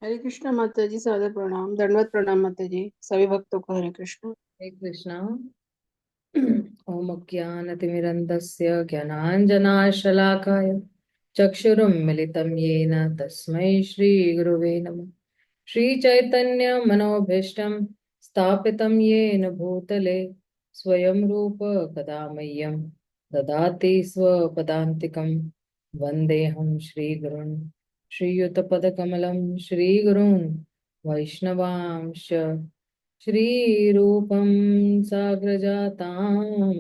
हरे कृष्णा माता जी, सादर प्रणाम, दंडवत प्रणाम माता जी। सभी भक्तों को हरे कृष्णा। हरे कृष्णा। ओम अज्ञानतिमिरन्धस्य ज्ञानाञ्जनाशलाकाय चक्षुरुन्मिलितं येन तस्मै श्रीगुरुवे नमः। श्रीचैतन्यमनोभीष्टं स्थापितं येन भूतले स्वयं रूप कदा मह्यं ददाति स्वपदान्तिकं। वन्देऽहं श्रीगुरुन् श्रीयुतपदकमलं श्रीगुरून् वैष्णवांश्च श्रीरूपं साग्रजातां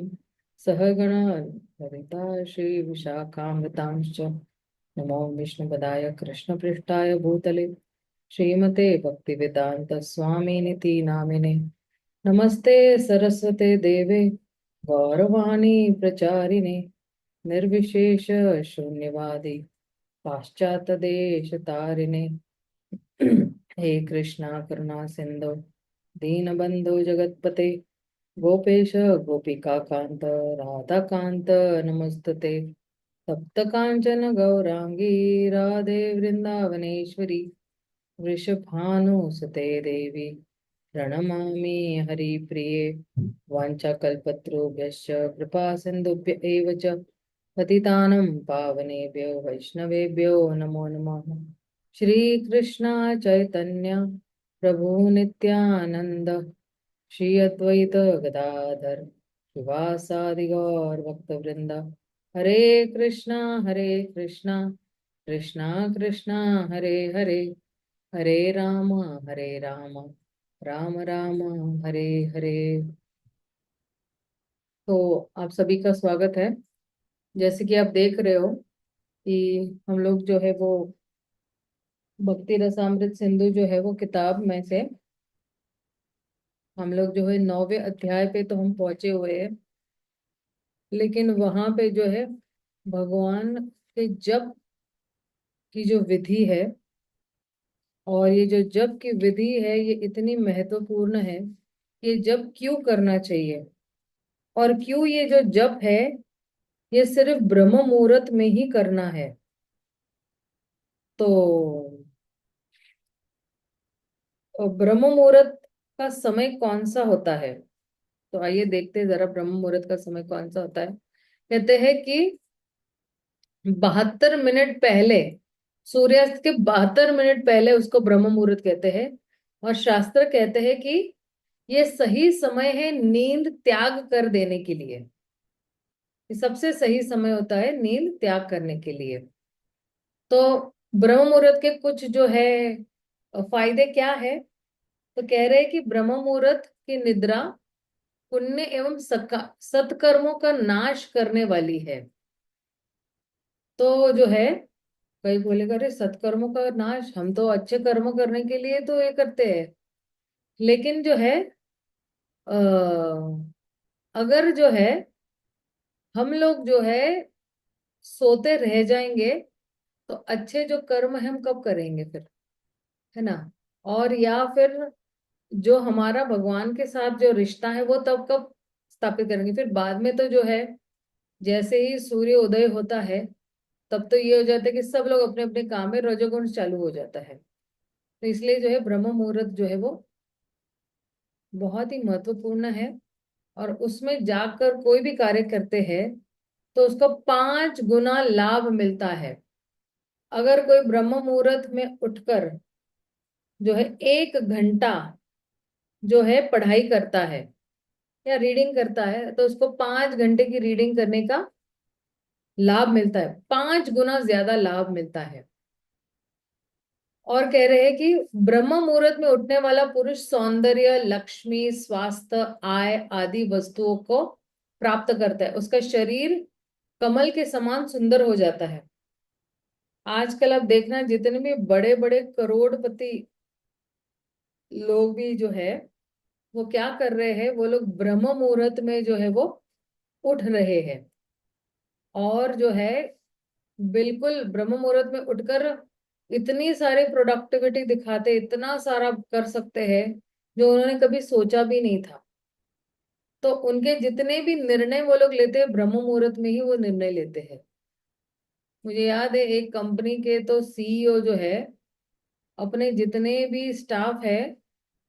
सहगणा ललिता श्रीविशाखान्वितांश्च नमो विष्णुपदाय कृष्णपृष्ठाय भूतले श्रीमते भक्तिवेदांत स्वामिनिति नामिने। नमस्ते सरस्वते देवे गौरवाणी प्रचारिणे निर्विशेष शून्यवादी पाश्चात्य देश तारिणे। हे कृष्णा करुणा सिंधु दीनबंधु जगतपते गोपेश गोपिका कांत राधा कांत नमस्तते। तप्त कांचन गौरांगी राधे वृंदावनेश्वरी वृषभानुसुते देवी प्रणमामि हरिप्रिये। वाञ्छाकल्पतरुभ्यश्च कृपा सिन्धुभ्य एव च पतितानं पावनेभ्यो वैष्णवेभ्यो नमो नमः। श्रीकृष्ण चैतन्य प्रभु नित्यानंद श्री अद्वैत गदाधर शिवासादि गौर भक्तवृंद। हरे कृष्णा कृष्णा कृष्णा हरे हरे, हरे राम राम राम हरे हरे। तो आप सभी का स्वागत है। जैसे कि आप देख रहे हो कि हम लोग जो है वो भक्ति रसामृत सिंधु जो है वो किताब में से हम लोग जो है 9वें अध्याय पे तो हम पहुंचे हुए हैं। लेकिन वहां पे जो है भगवान के जप की जो विधि है, और ये जो जप की विधि है ये इतनी महत्वपूर्ण है। ये जप क्यों करना चाहिए और क्यों ये जो जप है ये सिर्फ ब्रह्म मुहूर्त में ही करना है। तो ब्रह्म मुहूर्त का समय कौन सा होता है? तो आइए देखते हैं जरा ब्रह्म मुहूर्त का समय कौन सा होता है। कहते हैं कि 72 मिनट पहले, सूर्यास्त के 72 मिनट पहले उसको ब्रह्म मुहूर्त कहते हैं। और शास्त्र कहते हैं कि ये सही समय है नींद त्याग कर देने के लिए। ये सबसे सही समय होता है नींद त्याग करने के लिए। तो ब्रह्म मुहूर्त के कुछ जो है फायदे क्या है? तो कह रहे हैं कि ब्रह्म मुहूर्त की निद्रा पुण्य एवं सत्कर्मों का नाश करने वाली है। तो जो है, कई बोलेगा अरे सत्कर्मों का नाश, हम तो अच्छे कर्म करने के लिए तो ये करते हैं। लेकिन जो है अ, अगर जो है हम लोग जो है सोते रह जाएंगे तो अच्छे जो कर्म है हम कब करेंगे फिर, है ना? और या फिर जो हमारा भगवान के साथ जो रिश्ता है वो तब कब स्थापित करेंगे? फिर बाद में तो जो है जैसे ही सूर्य उदय होता है तब तो ये हो जाता है कि सब लोग अपने अपने काम में, रजोगुण चालू हो जाता है। तो इसलिए जो है ब्रह्म मुहूर्त जो है वो बहुत ही महत्वपूर्ण है। और उसमें जाकर कोई भी कार्य करते हैं तो उसको 5 गुना लाभ मिलता है। अगर कोई ब्रह्म मुहूर्त में उठकर जो है 1 घंटा जो है पढ़ाई करता है या रीडिंग करता है तो उसको 5 घंटे की रीडिंग करने का लाभ मिलता है, 5 गुना ज्यादा लाभ मिलता है। और कह रहे हैं कि ब्रह्म मुहूर्त में उठने वाला पुरुष सौंदर्य, लक्ष्मी, स्वास्थ्य, आय आदि वस्तुओं को प्राप्त करता है। उसका शरीर कमल के समान सुंदर हो जाता है। आजकल आप देखना जितने भी बड़े बड़े करोड़पति लोग भी जो है वो क्या कर रहे हैं, वो लोग ब्रह्म मुहूर्त में जो है वो उठ रहे हैं। और जो है बिल्कुल ब्रह्म मुहूर्त में उठकर इतनी सारी प्रोडक्टिविटी दिखाते, इतना सारा कर सकते हैं जो उन्होंने कभी सोचा भी नहीं था। तो उनके जितने भी निर्णय वो लोग लेते हैं ब्रह्म मुहूर्त में ही वो निर्णय लेते हैं। मुझे याद है एक कंपनी के तो सीईओ जो है अपने जितने भी स्टाफ है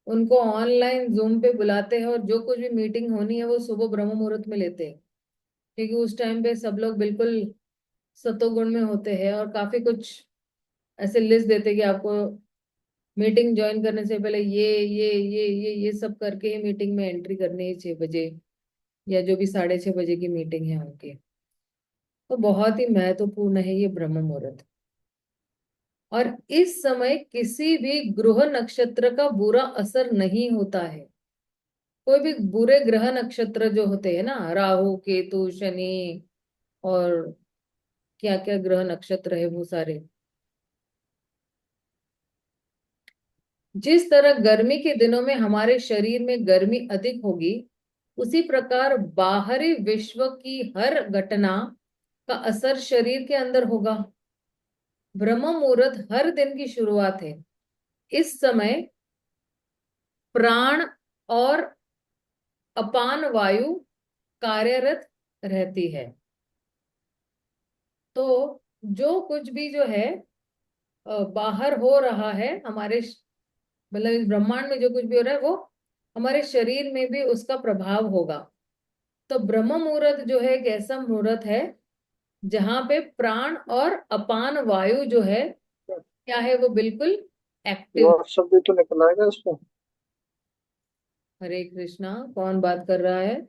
उनको ऑनलाइन जूम पे बुलाते हैं, और जो कुछ भी मीटिंग होनी है वो सुबह ब्रह्म मुहूर्त में लेते हैं, क्योंकि उस टाइम पे सब लोग बिल्कुल सतोगुण में होते हैं, और काफी कुछ ऐसे लिस्ट देते हैं कि आपको मीटिंग ज्वाइन करने से पहले ये सब करके ही मीटिंग में एंट्री करनी है 6 बजे, या जो भी 6:30 बजे की मीटिंग है उनकी। तो बहुत ही महत्वपूर्ण है ये ब्रह्म मुहूर्त। और इस समय किसी भी ग्रह नक्षत्र का बुरा असर नहीं होता है। कोई भी बुरे ग्रह नक्षत्र जो होते हैं ना, राहु केतु शनि और क्या क्या ग्रह नक्षत्र है वो सारे, जिस तरह गर्मी के दिनों में हमारे शरीर में गर्मी अधिक होगी, उसी प्रकार बाहरी विश्व की हर घटना का असर शरीर के अंदर होगा। ब्रह्म मुहूर्त हर दिन की शुरुआत है। इस समय प्राण और अपान वायु कार्यरत रहती है। तो जो कुछ भी जो है बाहर हो रहा है हमारे मतलब इस ब्रह्मांड में जो कुछ भी हो रहा है वो हमारे शरीर में भी उसका प्रभाव होगा। तो ब्रह्म मुहूर्त जो है एक ऐसा मुहूर्त है जहां पे प्राण और अपान वायु जो है क्या है, वो बिल्कुल एक्टिव। व्हाट्सएप भी तो निकल आएगा इसमें। हरे कृष्णा, कौन बात कर रहा है?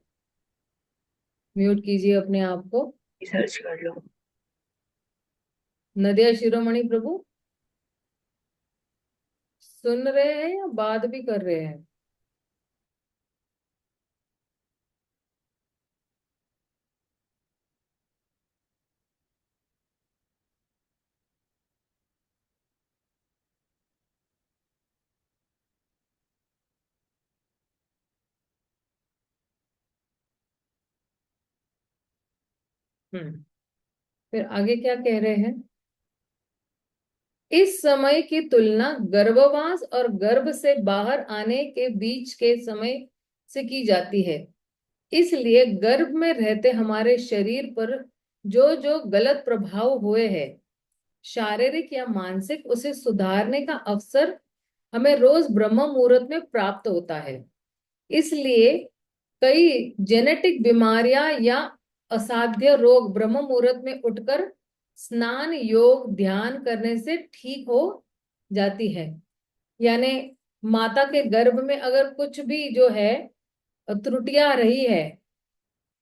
म्यूट कीजिए अपने आप को। सर्च कर लो। नदिया शिरोमणि प्रभु सुन रहे हैं या बात भी कर रहे हैं? हम्म। फिर आगे क्या कह रहे हैं? इस समय की तुलना गर्भवास और गर्भ से बाहर आने के बीच के समय से की जाती है। इसलिए गर्भ में रहते हमारे शरीर पर जो जो गलत प्रभाव हुए हैं, शारीरिक या मानसिक, उसे सुधारने का अवसर हमें रोज ब्रह्म मुहूर्त में प्राप्त होता है। इसलिए कई जेनेटिक बीमारियां या असाध्य रोग ब्रह्म मुहूर्त में उठकर स्नान योग ध्यान करने से ठीक हो जाती है। यानी माता के गर्भ में अगर कुछ भी जो है त्रुटियां रही है,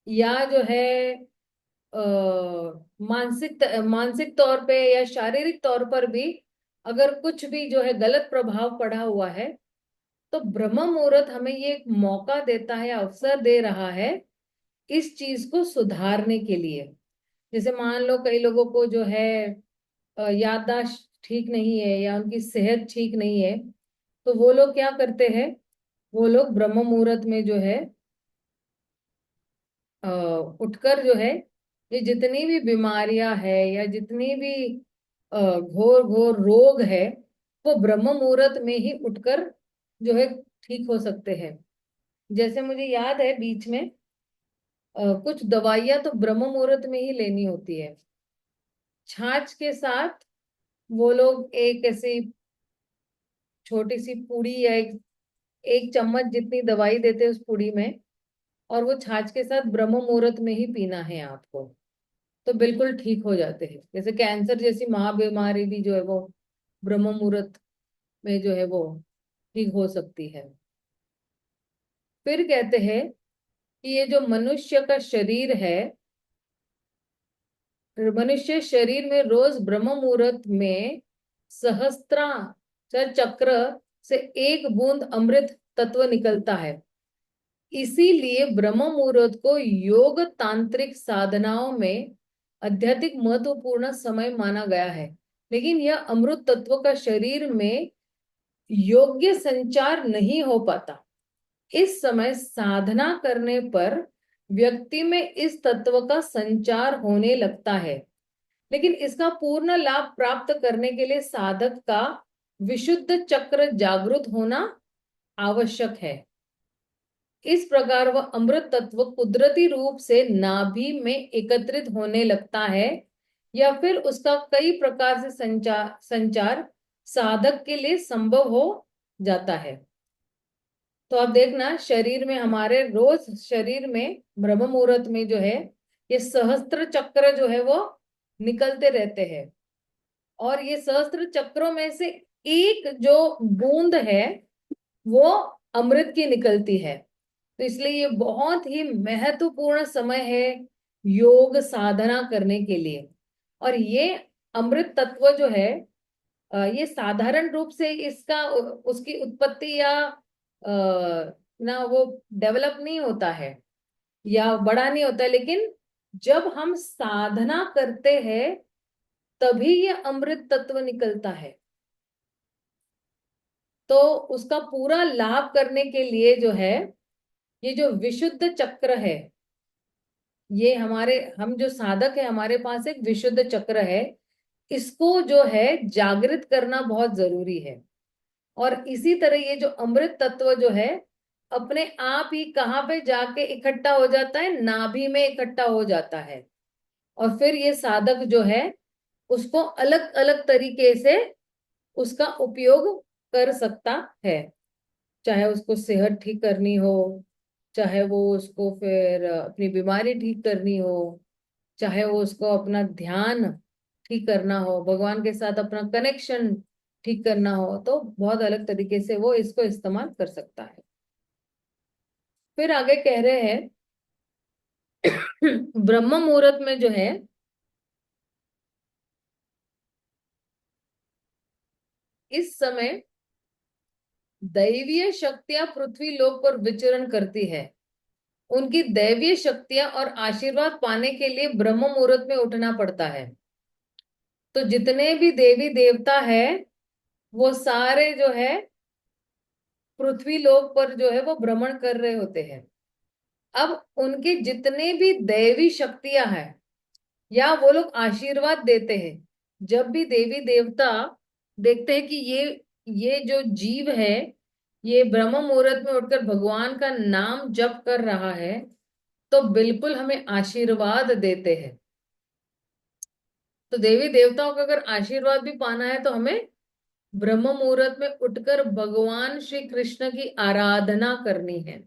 या जो है मानसिक मानसिक तौर पे या शारीरिक तौर पर भी अगर कुछ भी जो है गलत प्रभाव पड़ा हुआ है, तो ब्रह्म मुहूर्त हमें ये एक मौका देता है, अवसर दे रहा है इस चीज को सुधारने के लिए। जैसे मान लो कई लोगों को जो है याददाश्त ठीक नहीं है या उनकी सेहत ठीक नहीं है, तो वो लोग क्या करते हैं, वो लोग ब्रह्म मुहूर्त में जो है उठकर जो है ये जितनी भी बीमारियां है या जितनी भी घोर घोर रोग है, वो ब्रह्म मुहूर्त में ही उठकर जो है ठीक हो सकते हैं। जैसे मुझे याद है बीच में कुछ दवाइयां तो ब्रह्म मुहूर्त में ही लेनी होती है। छाछ के साथ वो लोग एक ऐसी छोटी सी पूड़ी या एक चम्मच जितनी दवाई देते हैं उस पूड़ी में, और वो छाछ के साथ ब्रह्म मुहूर्त में ही पीना है आपको, तो बिल्कुल ठीक हो जाते हैं। जैसे कैंसर जैसी महाबीमारी भी जो है वो ब्रह्म मुहूर्त में जो है वो ठीक हो सकती है। फिर कहते हैं कि ये जो मनुष्य का शरीर है, मनुष्य शरीर में रोज ब्रह्म मुहूर्त में सहस्त्रार चक्र से एक बूंद अमृत तत्व निकलता है। इसीलिए ब्रह्म मुहूर्त को योग तांत्रिक साधनाओं में अत्यधिक महत्वपूर्ण समय माना गया है। लेकिन यह अमृत तत्व का शरीर में योग्य संचार नहीं हो पाता। इस समय साधना करने पर व्यक्ति में इस तत्व का संचार होने लगता है, लेकिन इसका पूर्ण लाभ प्राप्त करने के लिए साधक का विशुद्ध चक्र जागृत होना आवश्यक है। इस प्रकार वह अमृत तत्व कुदरती रूप से नाभि में एकत्रित होने लगता है, या फिर उसका कई प्रकार से संचार साधक के लिए संभव हो जाता है। तो आप देखना शरीर में, हमारे रोज शरीर में ब्रह्म मुहूर्त में जो है ये सहस्त्र चक्र जो है वो निकलते रहते हैं। और ये सहस्त्र चक्रों में से एक जो बूंद है वो अमृत की निकलती है। तो इसलिए ये बहुत ही महत्वपूर्ण समय है योग साधना करने के लिए। और ये अमृत तत्व जो है ये साधारण रूप से इसका उसकी उत्पत्ति या ना वो डेवलप नहीं होता है या बड़ा नहीं होता है, लेकिन जब हम साधना करते हैं तभी ये अमृत तत्व निकलता है। तो उसका पूरा लाभ करने के लिए जो है ये जो विशुद्ध चक्र है, ये हमारे, हम जो साधक है हमारे पास एक विशुद्ध चक्र है, इसको जो है जागृत करना बहुत जरूरी है। और इसी तरह ये जो अमृत तत्व जो है अपने आप ही कहाँ पे जाके इकट्ठा हो जाता है, नाभि में इकट्ठा हो जाता है। और फिर ये साधक जो है उसको अलग अलग तरीके से उसका उपयोग कर सकता है। चाहे उसको सेहत ठीक करनी हो, चाहे वो उसको फिर अपनी बीमारी ठीक करनी हो, चाहे वो उसको अपना ध्यान ठीक करना हो, भगवान के साथ अपना कनेक्शन ठीक करना हो, तो बहुत अलग तरीके से वो इसको इस्तेमाल कर सकता है। फिर आगे कह रहे हैं ब्रह्म मुहूर्त में जो है इस समय दैवीय शक्तियां पृथ्वी लोक पर विचरण करती है। उनकी दैवीय शक्तियां और आशीर्वाद पाने के लिए ब्रह्म मुहूर्त में उठना पड़ता है। तो जितने भी देवी देवता है वो सारे जो है पृथ्वी लोक पर जो है वो भ्रमण कर रहे होते हैं। अब उनके जितने भी दैवी शक्तियां हैं या वो लोग आशीर्वाद देते हैं, जब भी देवी देवता देखते हैं कि ये जो जीव है ये ब्रह्म मुहूर्त में उठकर भगवान का नाम जप कर रहा है, तो बिल्कुल हमें आशीर्वाद देते हैं। तो देवी देवताओं का अगर आशीर्वाद भी पाना है तो हमें ब्रह्म मुहूर्त में उठकर भगवान श्री कृष्ण की आराधना करनी है।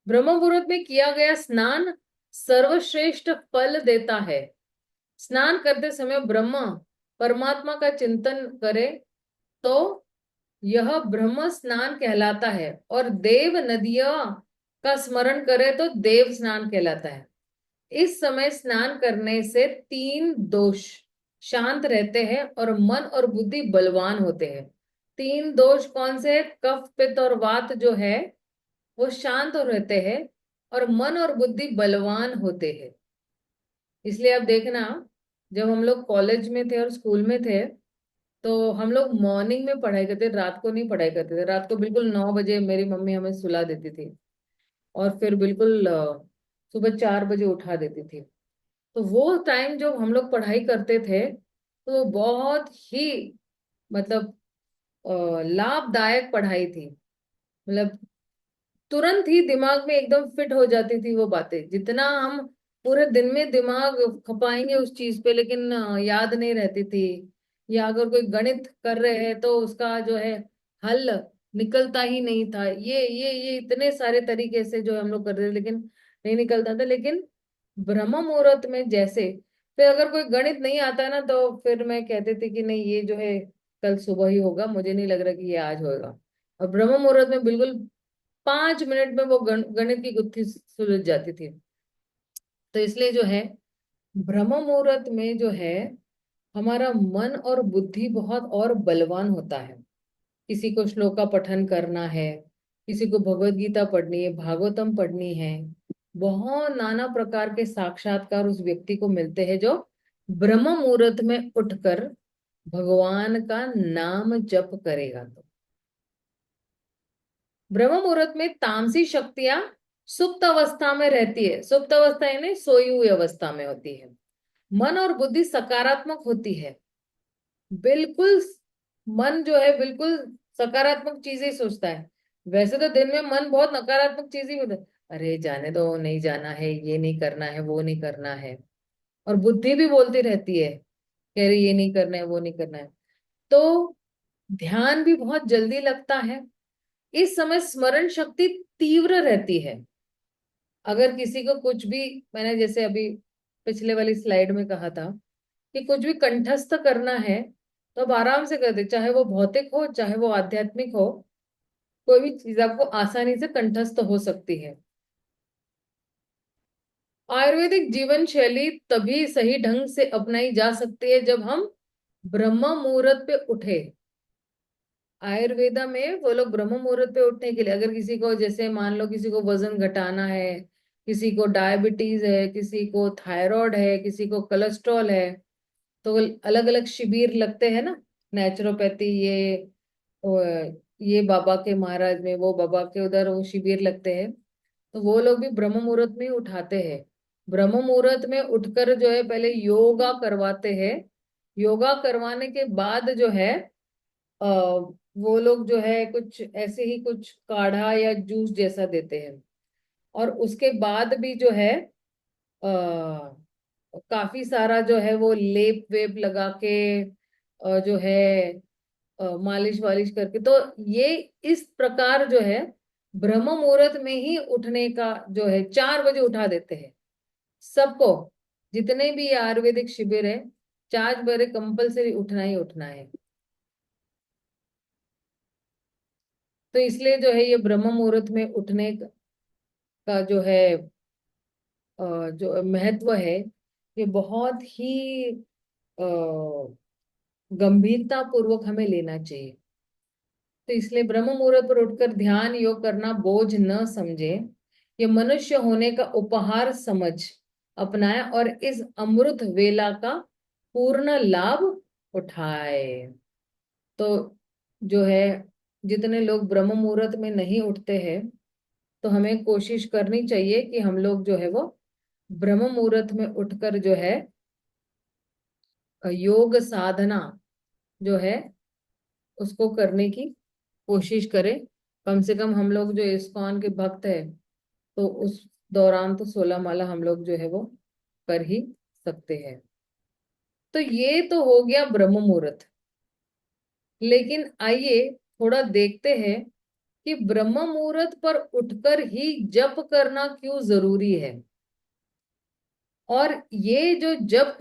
ब्रह्म मुहूर्त में किया गया स्नान सर्वश्रेष्ठ फल देता है। स्नान करते समय ब्रह्म परमात्मा का चिंतन करे तो यह ब्रह्म स्नान कहलाता है, और देव नदियां का स्मरण करे तो देव स्नान कहलाता है। इस समय स्नान करने से तीन दोष शांत रहते हैं और मन और बुद्धि बलवान होते हैं। तीन दोष कौन से हैं? कफ पित्त और वात जो है वो शांत हो रहते हैं और मन और बुद्धि बलवान होते हैं। इसलिए आप देखना, जब हम लोग कॉलेज में थे और स्कूल में थे तो हम लोग मॉर्निंग में पढ़ाई करते, रात को नहीं पढ़ाई करते थे। रात को बिल्कुल 9 बजे मेरी मम्मी हमें सुला देती थी और फिर बिल्कुल सुबह 4 बजे उठा देती थी। तो वो टाइम जो हम लोग पढ़ाई करते थे तो बहुत ही मतलब लाभदायक पढ़ाई थी। मतलब तुरंत ही दिमाग में एकदम फिट हो जाती थी वो बातें। जितना हम पूरे दिन में दिमाग खपाएंगे उस चीज पे, लेकिन याद नहीं रहती थी। या अगर कोई गणित कर रहे हैं तो उसका जो है हल निकलता ही नहीं था। ये इतने सारे तरीके से जो हम लोग कर रहे थे लेकिन नहीं निकलता था। लेकिन ब्रह्म मुहूर्त में जैसे, फिर अगर कोई गणित नहीं आता है ना तो फिर मैं कहती थी कि नहीं ये जो है कल सुबह ही होगा, मुझे नहीं लग रहा कि ये आज होगा। और ब्रह्म मुहूर्त में बिल्कुल 5 मिनट में वो गणित की गुत्थी सुलझ जाती थी। तो इसलिए जो है ब्रह्म मुहूर्त में जो है हमारा मन और बुद्धि बहुत और बलवान होता है। किसी को श्लोका पठन करना है, किसी को भगवत गीता पढ़नी है, भागवतम पढ़नी है, बहुत नाना प्रकार के साक्षात्कार उस व्यक्ति को मिलते हैं जो ब्रह्म मुहूर्त में उठकर भगवान का नाम जप करेगा। तो ब्रह्म मुहूर्त में तामसी शक्तियां सुप्त अवस्था में रहती है। सुप्त अवस्था यानी सोई हुई अवस्था में होती है। मन और बुद्धि सकारात्मक होती है। बिल्कुल मन जो है बिल्कुल सकारात्मक चीजें ही सोचता है। वैसे तो दिन में मन बहुत नकारात्मक चीजें ही होता है, अरे जाने दो, नहीं जाना है, ये नहीं करना है, वो नहीं करना है। और बुद्धि भी बोलती रहती है कह रही ये नहीं करना है वो नहीं करना है। तो ध्यान भी बहुत जल्दी लगता है। इस समय स्मरण शक्ति तीव्र रहती है। अगर किसी को कुछ भी, मैंने जैसे अभी पिछले वाली स्लाइड में कहा था कि कुछ भी कंठस्थ करना है तो आप आराम से कर दे, चाहे वो भौतिक हो चाहे वो आध्यात्मिक हो, कोई भी चीज आपको आसानी से कंठस्थ हो सकती है। आयुर्वेदिक जीवन शैली तभी सही ढंग से अपनाई जा सकती है जब हम ब्रह्म मुहूर्त पे उठे। आयुर्वेदा में वो लोग ब्रह्म मुहूर्त पे उठने के लिए, अगर किसी को, जैसे मान लो किसी को वजन घटाना है, किसी को डायबिटीज है, किसी को थायराइड है, किसी को कोलेस्ट्रॉल है, तो अलग अलग शिविर लगते हैं ना। नेचुरोपैथी ये बाबा के महाराज में, वो बाबा के उधर वो शिविर लगते हैं। तो वो लोग भी ब्रह्म मुहूर्त में ही उठाते हैं। ब्रह्म मुहूर्त में उठकर जो है पहले योगा करवाते हैं। योगा करवाने के बाद जो है आ, वो लोग जो है कुछ ऐसे ही कुछ काढ़ा या जूस जैसा देते हैं। और उसके बाद भी जो है आ, काफी सारा जो है वो लेप वेप लगा के जो है मालिश वालिश करके, तो ये इस प्रकार जो है ब्रह्म मुहूर्त में ही उठने का जो है 4 बजे उठा देते हैं सबको। जितने भी ये आयुर्वेदिक शिविर है, 4 बजे कंपलसरी उठना ही उठना है। तो इसलिए जो है ये ब्रह्म मुहूर्त में उठने का जो है जो महत्व है, ये बहुत ही गंभीरता पूर्वक हमें लेना चाहिए। तो इसलिए ब्रह्म मुहूर्त पर उठकर ध्यान योग करना बोझ न समझे, ये मनुष्य होने का उपहार समझ अपनाए और इस अमृत वेला का पूर्ण लाभ उठाए। तो जो है जितने लोग ब्रह्म मुहूर्त में नहीं उठते हैं, तो हमें कोशिश करनी चाहिए कि हम लोग जो है वो ब्रह्म मुहूर्त में उठकर जो है योग साधना जो है उसको करने की कोशिश करें। कम से कम हम लोग जो इस्कॉन के भक्त है, तो उस दौरान तो 16 माला हम लोग जो है वो कर ही सकते हैं। तो ये तो हो गया ब्रह्म मुहूर्त। लेकिन आइए थोड़ा देखते हैं कि ब्रह्म मुहूर्त पर उठकर ही जप करना क्यों जरूरी है। और ये जो जप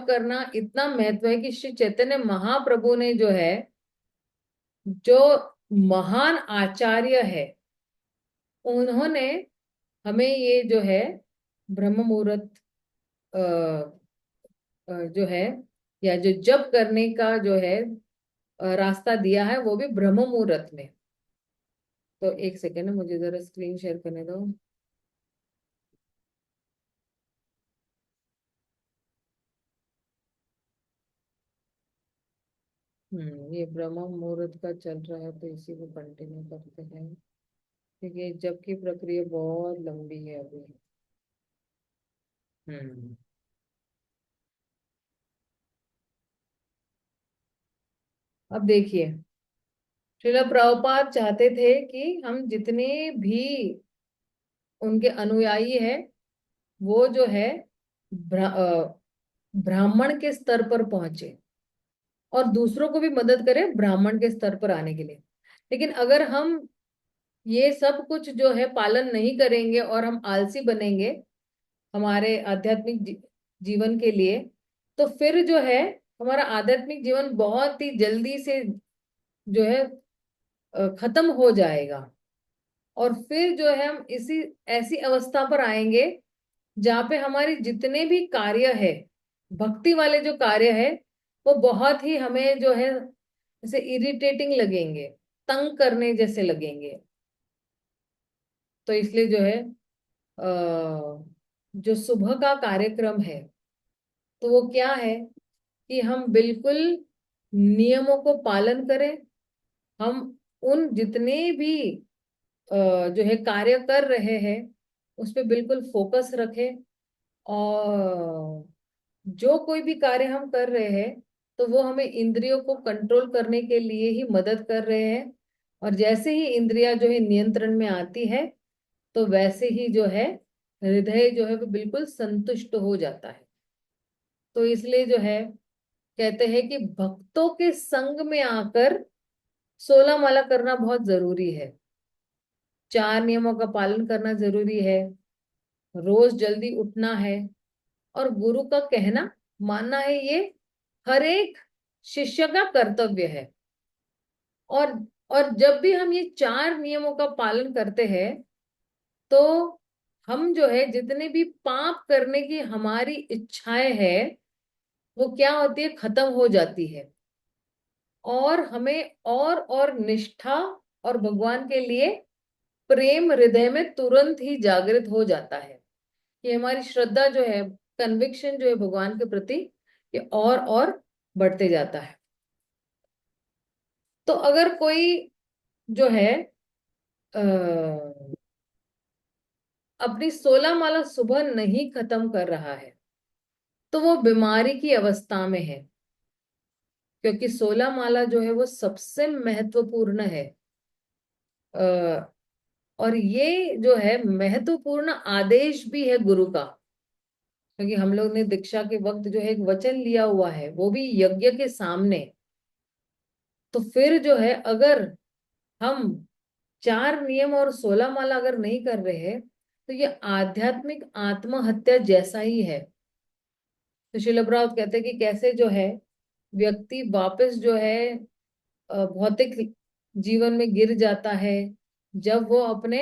करना इतना महत्व है कि श्री चैतन्य महाप्रभु ने जो है, जो महान आचार्य है, उन्होंने हमें ये जो है ब्रह्म मुहूर्त अ, जो है या जो जप करने का जो है रास्ता दिया है, वो भी ब्रह्म मुहूर्त में। तो एक सेकेंड, मुझे जरा स्क्रीन शेयर करने दो। ये ब्रह्म मुहूर्त का चल रहा है तो इसी को कंटिन्यू करते हैं, क्योंकि जप की प्रक्रिया बहुत लंबी है अभी। हम्म अब देखिए, श्रील प्रभुपाद चाहते थे कि हम जितने भी उनके अनुयायी है, वो जो है ब्राह्मण के स्तर पर पहुंचे और दूसरों को भी मदद करें ब्राह्मण के स्तर पर आने के लिए। लेकिन अगर हम ये सब कुछ जो है पालन नहीं करेंगे और हम आलसी बनेंगे हमारे आध्यात्मिक जीवन के लिए, तो फिर जो है हमारा आध्यात्मिक जीवन बहुत ही जल्दी से जो है खत्म हो जाएगा। और फिर जो है हम इसी ऐसी अवस्था पर आएंगे जहाँ पे हमारी जितने भी कार्य है, भक्ति वाले जो कार्य है, वो बहुत ही हमें जो है जैसे इरिटेटिंग लगेंगे, तंग करने जैसे लगेंगे। तो इसलिए जो है जो सुबह का कार्यक्रम है, तो वो क्या है कि हम बिल्कुल नियमों को पालन करें। हम उन जितने भी जो है कार्य कर रहे हैं उस पे बिल्कुल फोकस रखें। और जो कोई भी कार्य हम कर रहे हैं, तो वो हमें इंद्रियों को कंट्रोल करने के लिए ही मदद कर रहे हैं। और जैसे ही इंद्रियां जो है नियंत्रण में आती है, तो वैसे ही जो है हृदय जो है वो बिल्कुल संतुष्ट हो जाता है। तो इसलिए जो है कहते हैं कि भक्तों के संग में आकर 16 माला करना बहुत जरूरी है। 4 नियमों का पालन करना जरूरी है। रोज जल्दी उठना है, और गुरु का कहना मानना है, ये हर एक शिष्य का कर्तव्य है। और और जब भी हम ये 4 नियमों का पालन करते हैं, तो हम जो है जितने भी पाप करने की हमारी इच्छाएं हैं, वो क्या होती है, खत्म हो जाती है। और हमें और निष्ठा और भगवान के लिए प्रेम हृदय में तुरंत ही जागृत हो जाता है। कि हमारी श्रद्धा जो है, कन्विक्शन जो है भगवान के प्रति, ये और बढ़ते जाता है। तो अगर कोई जो है अ, अपनी 16 माला सुबह नहीं खत्म कर रहा है, तो वो बीमारी की अवस्था में है। क्योंकि 16 माला जो है वो सबसे महत्वपूर्ण है। अ, और ये जो है महत्वपूर्ण आदेश भी है गुरु का। क्योंकि हम लोग ने दीक्षा के वक्त जो है एक वचन लिया हुआ है, वो भी यज्ञ के सामने। तो फिर जो है अगर हम 4 नियम और 16 माला अगर नहीं कर रहे हैं, तो ये आध्यात्मिक आत्महत्या जैसा ही है। तो श्रील प्रभुपाद कहते हैं कि कैसे जो है व्यक्ति वापस जो है भौतिक जीवन में गिर जाता है, जब वो अपने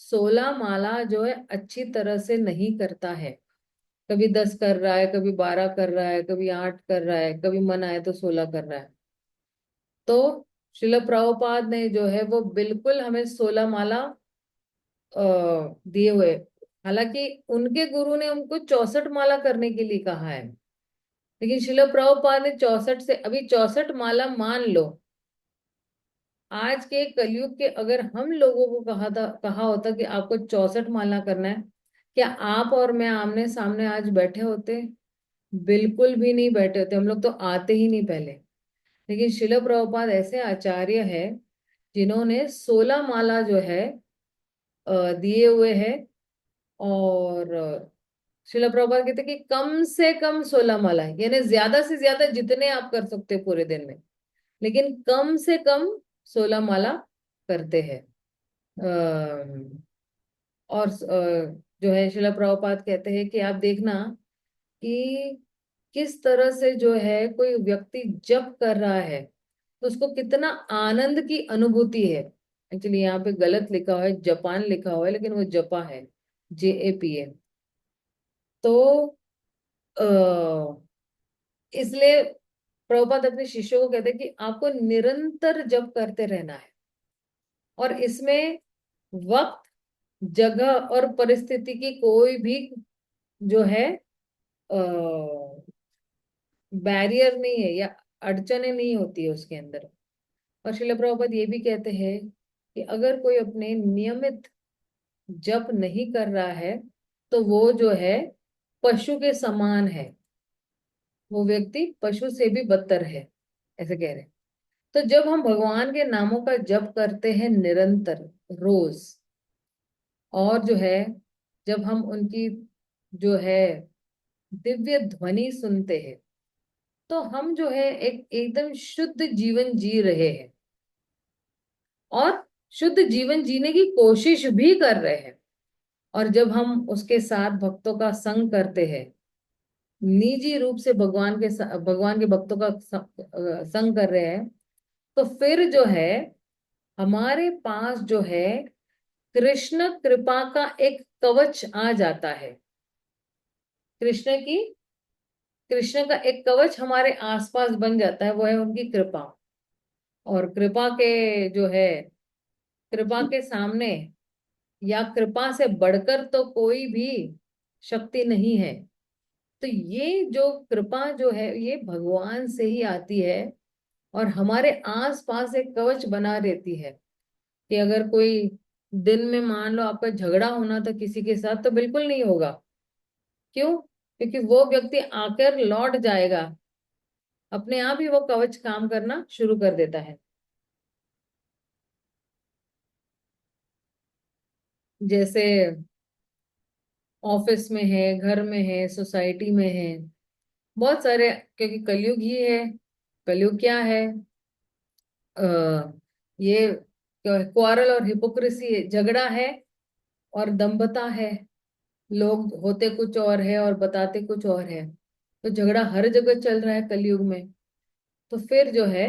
16 माला जो है अच्छी तरह से नहीं करता है। कभी 10 कर रहा है, कभी 12 कर रहा है, कभी 8 कर रहा है, कभी मन आए तो 16 कर रहा है। तो श्रील प्रभुपाद ने जो है वो बिल्कुल हमें 16 माला दिए हुए। हालांकि उनके गुरु ने उनको 64 माला करने के लिए कहा है, लेकिन श्रील प्रभुपाद ने 64 से, अभी 64 माला मान लो, आज के कलयुग के अगर हम लोगों को कहा होता कि आपको 64 माला करना है, क्या आप और मैं आमने सामने आज बैठे होते? बिल्कुल भी नहीं बैठे होते, हम लोग तो आते ही नहीं पहले। लेकिन शिल प्रभुपाद ऐसे आचार्य है जिन्होंने 16 माला जो है दिए हुए हैं। और शिल प्रभुपाद कहते हैं कि कम से कम 16 माला है, यानी ज्यादा से ज्यादा जितने आप कर सकते हो पूरे दिन में, लेकिन कम से कम 16 माला करते हैं। और जो है शिला प्रभुपाद कहते हैं कि आप देखना कि किस तरह से जो है कोई व्यक्ति जप कर रहा है, तो उसको कितना आनंद की अनुभूति है। एक्चुअली यहाँ पे गलत लिखा हुआ है, जापान लिखा हुआ है, लेकिन वो जपा है, JAPA। तो इसलिए प्रभुपाद अपने शिष्यों को कहते हैं कि आपको निरंतर जप करते रहना है। और इसमें वक्त, जगह और परिस्थिति की कोई भी जो है बैरियर नहीं है, या अड़चने नहीं होती है उसके अंदर। और श्रील प्रभुपाद ये भी कहते हैं कि अगर कोई अपने नियमित जप नहीं कर रहा है, तो वो जो है पशु के समान है, वो व्यक्ति पशु से भी बदतर है, ऐसे कह रहे हैं। तो जब हम भगवान के नामों का जप करते हैं निरंतर, रोज, और जो है जब हम उनकी जो है दिव्य ध्वनि सुनते हैं, तो हम जो है एक एकदम शुद्ध जीवन जी रहे हैं, और शुद्ध जीवन जीने की कोशिश भी कर रहे हैं। और जब हम उसके साथ भक्तों का संग करते हैं, निजी रूप से भगवान के भक्तों का संग कर रहे हैं, तो फिर जो है हमारे पास जो है कृष्ण कृपा का एक कवच आ जाता है। कृष्ण की कृष्ण का एक कवच हमारे आसपास बन जाता है, वो है उनकी कृपा। और कृपा के जो है, कृपा के सामने या कृपा से बढ़कर तो कोई भी शक्ति नहीं है। तो ये जो कृपा जो है ये भगवान से ही आती है, और हमारे आस पास एक कवच बना देती है। कि अगर कोई दिन में मान लो आपका झगड़ा होना था किसी के साथ, तो बिल्कुल नहीं होगा। क्यों? क्योंकि वो व्यक्ति आकर लौट जाएगा, अपने आप ही वो कवच काम करना शुरू कर देता है। जैसे ऑफिस में है, घर में है, सोसाइटी में है, बहुत सारे, क्योंकि कलयुग ही है। कलयुग क्या है? आ, ये क्वारल और हिपोक्रेसी, झगड़ा है और दंभता है। लोग होते कुछ और है और बताते कुछ और है। तो झगड़ा हर जगह चल रहा है कलयुग में। तो फिर जो है,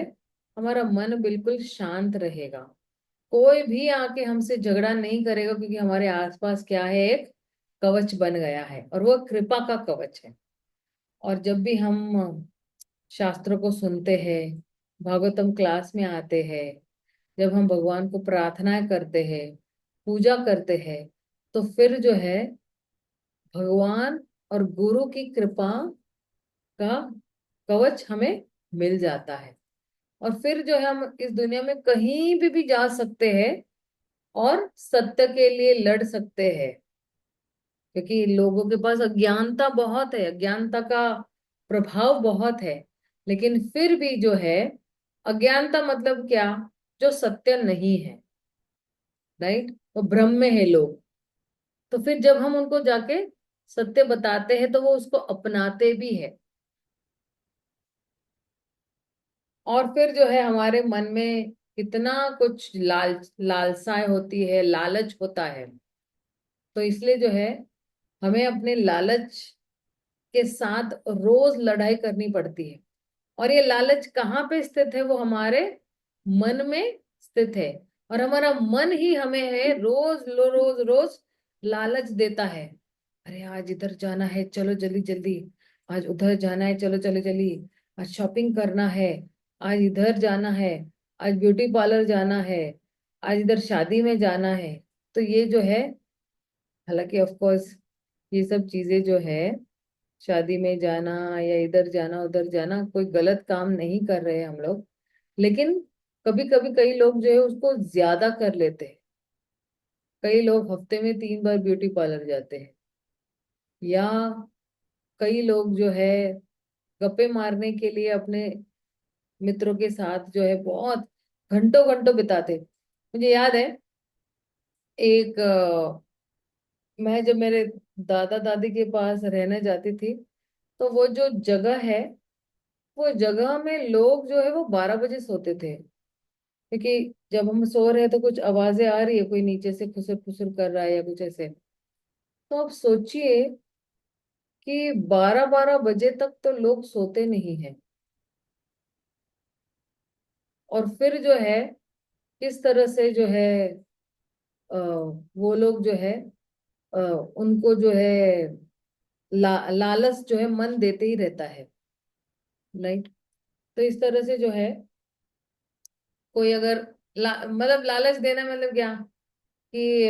हमारा मन बिल्कुल शांत रहेगा। कोई भी आके हमसे झगड़ा नहीं करेगा, क्योंकि हमारे आसपास क्या है, एक कवच बन गया है, और वो कृपा का कवच है। और जब भी हम शास्त्रों को सुनते हैं, भागवतम क्लास में आते हैं, जब हम भगवान को प्रार्थनाएं करते हैं, पूजा करते हैं, तो फिर जो है, भगवान और गुरु की कृपा का कवच हमें मिल जाता है। और फिर जो है, हम इस दुनिया में कहीं भी जा सकते हैं और सत्य के लिए लड़ सकते हैं। क्योंकि लोगों के पास अज्ञानता बहुत है, अज्ञानता का प्रभाव बहुत है। लेकिन फिर भी जो है, अज्ञानता मतलब क्या? जो सत्य नहीं है, राइट? वो भ्रम में है लोग। तो फिर जब हम उनको जाके सत्य बताते हैं, तो वो उसको अपनाते भी है। और फिर जो है, हमारे मन में कितना कुछ लालसाएं होती है, लालच होता है। तो इसलिए जो है, हमें अपने लालच के साथ रोज लड़ाई करनी पड़ती है। और ये लालच कहाँ पे स्थित है? वो हमारे मन में स्थित है। और हमारा मन ही हमें है रोज रोज रोज लालच देता है। अरे आज इधर जाना है, चलो जल्दी जल्दी। आज उधर जाना है, चलो चलो जल्दी। आज शॉपिंग करना है। आज इधर जाना है। आज ब्यूटी पार्लर जाना है। आज इधर शादी में जाना है। तो ये जो है, हालांकि ऑफ कोर्स ये सब चीजें जो है, शादी में जाना या इधर जाना उधर जाना, कोई गलत काम नहीं कर रहे हैं हम लोग। लेकिन कभी कभी कई लोग जो है उसको ज्यादा कर लेते हैं। कई लोग हफ्ते में 3 बार ब्यूटी पार्लर जाते हैं। या कई लोग जो है, गप्पे मारने के लिए अपने मित्रों के साथ जो है बहुत घंटों घंटों बिताते। मुझे याद है, एक मैं जब मेरे दादा दादी के पास रहने जाती थी, तो वो जो जगह है, वो जगह में लोग जो है वो 12 बजे सोते थे। क्योंकि जब हम सो रहे हैं तो कुछ आवाजें आ रही है, कोई नीचे से खुसर फुसर कर रहा है या कुछ ऐसे। तो आप सोचिए कि 12-12 बजे तक तो लोग सोते नहीं हैं। और फिर जो है, किस तरह से जो है, वो लोग जो है, उनको जो है लालच जो है मन देते ही रहता है, राइट? तो इस तरह से जो है, कोई अगर मतलब लालच देना मतलब क्या, कि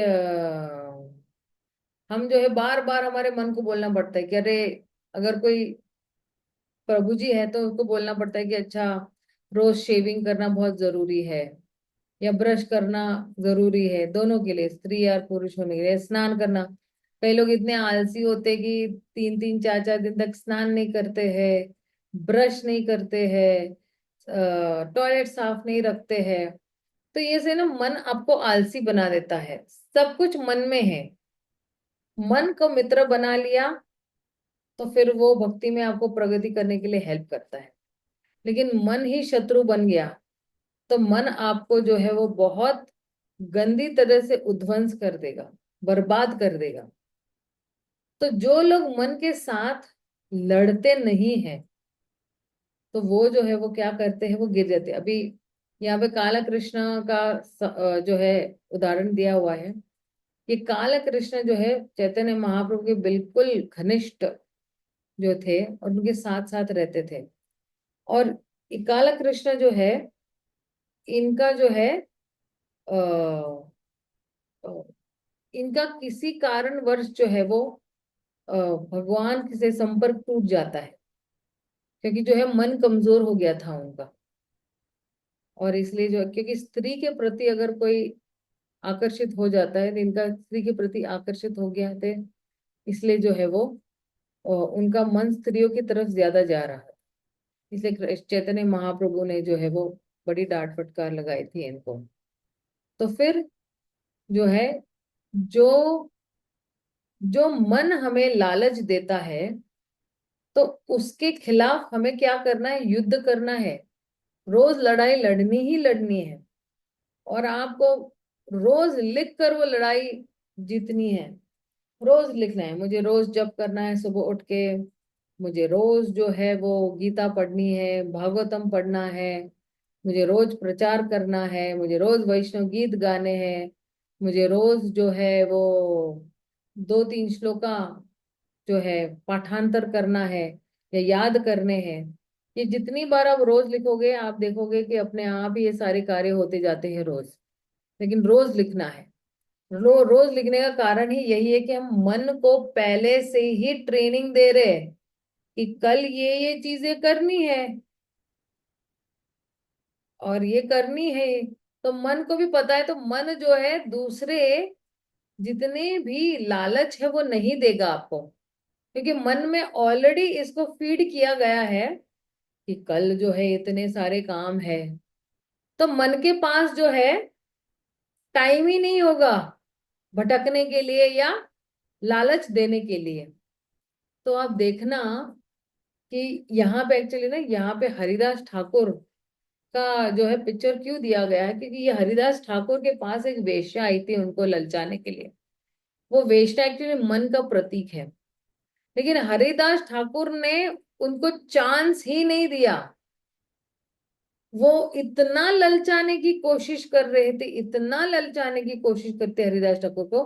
हम जो है बार बार हमारे मन को बोलना पड़ता है कि अरे, अगर कोई प्रभु जी है तो उसको बोलना पड़ता है कि अच्छा, रोज शेविंग करना बहुत जरूरी है, या ब्रश करना जरूरी है, दोनों के लिए, स्त्री और पुरुष होने के लिए। स्नान करना, कई लोग इतने आलसी होते हैं कि 3-3 4-4 दिन तक स्नान नहीं करते हैं, ब्रश नहीं करते हैं, टॉयलेट साफ नहीं रखते हैं। तो ये से ना, मन आपको आलसी बना देता है। सब कुछ मन में है। मन को मित्र बना लिया, तो फिर वो भक्ति में आपको प्रगति करने के लिए हेल्प करता है। लेकिन मन ही शत्रु बन गया, तो मन आपको जो है वो बहुत गंदी तरह से उध्वंस कर देगा, बर्बाद कर देगा। तो जो लोग मन के साथ लड़ते नहीं हैं, तो वो जो है वो क्या करते हैं, वो गिर जाते हैं। अभी यहाँ पे काला कृष्ण का जो है उदाहरण दिया हुआ है। ये काला कृष्ण जो है, चैतन्य महाप्रभु के बिल्कुल घनिष्ठ जो थे, और उनके साथ साथ रहते थे। और ये काला कृष्ण जो है, इनका जो है, अ, अ, इनका किसी कारणवश जो है वो, अ, भगवान से संपर्क टूट जाता है। क्योंकि जो है मन कमजोर हो गया था उनका। और इसलिए जो, क्योंकि स्त्री के प्रति अगर कोई आकर्षित हो जाता है, तो इनका स्त्री के प्रति आकर्षित हो गया थे। इसलिए जो है वो, उनका मन स्त्रियों की तरफ ज्यादा जा रहा है। इसलिए चैतन्य महाप्रभु ने जो है वो बड़ी डांट फटकार लगाई थी इनको। तो फिर जो है, जो जो मन हमें लालच देता है, तो उसके खिलाफ हमें क्या करना है, युद्ध करना है। रोज लड़ाई लड़नी ही लड़नी है, और आपको रोज लिख कर वो लड़ाई जीतनी है। रोज लिखना है, मुझे रोज जप करना है सुबह उठ के, मुझे रोज जो है वो गीता पढ़नी है, भागवतम पढ़ना है, मुझे रोज प्रचार करना है, मुझे रोज वैष्णव गीत गाने हैं, मुझे रोज जो है वो 2-3 श्लोका जो है पाठांतर करना है या याद करने हैं। ये जितनी बार आप रोज लिखोगे, आप देखोगे कि अपने आप ही ये सारे कार्य होते जाते हैं रोज। लेकिन रोज लिखना है। रोज लिखने का कारण ही यही है कि हम मन को पहले से ही ट्रेनिंग दे रहे हैं कि कल ये चीजें करनी है और ये करनी है। तो मन को भी पता है, तो मन जो है दूसरे जितने भी लालच है वो नहीं देगा आपको, क्योंकि मन में ऑलरेडी इसको फीड किया गया है कि कल जो है इतने सारे काम है। तो मन के पास जो है टाइम ही नहीं होगा भटकने के लिए या लालच देने के लिए। तो आप देखना कि यहाँ पे एक्चुअली ना, यहाँ पे हरिदास ठाकुर का जो है पिक्चर क्यों दिया गया है, क्योंकि ये हरिदास ठाकुर के पास एक वेश्या आई थी उनको ललचाने के लिए। वो वेश्या एक्चुअली मन का प्रतीक है, लेकिन हरिदास ठाकुर ने उनको चांस ही नहीं दिया। वो इतना ललचाने की कोशिश कर रहे थे, इतना ललचाने की कोशिश करते हरिदास ठाकुर को,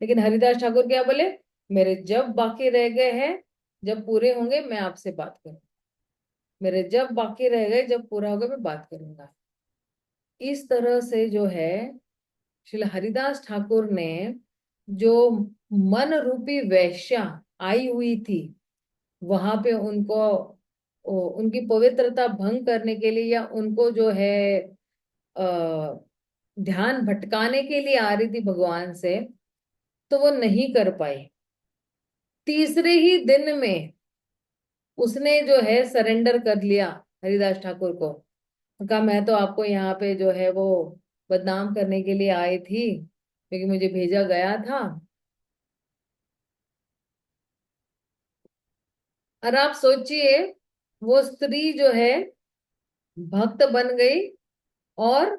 लेकिन हरिदास ठाकुर क्या बोले, मेरे जब बाकी रह गए हैं, जब पूरे होंगे मैं आपसे बात करूँ, मेरे जब बाकी रह गए, जब पूरा होगा मैं बात करूंगा। इस तरह से जो है श्री हरिदास ठाकुर ने जो मन रूपी वेश्या आई हुई थी वहां पे उनको उनकी पवित्रता भंग करने के लिए, या उनको जो है आ, ध्यान भटकाने के लिए आ रही थी भगवान से, तो वो नहीं कर पाई। तीसरे ही दिन में उसने जो है सरेंडर कर लिया हरिदास ठाकुर को। कहा मैं तो आपको यहाँ पे जो है वो बदनाम करने के लिए आई थी, क्योंकि मुझे भेजा गया था। और आप सोचिए, वो स्त्री जो है भक्त बन गई, और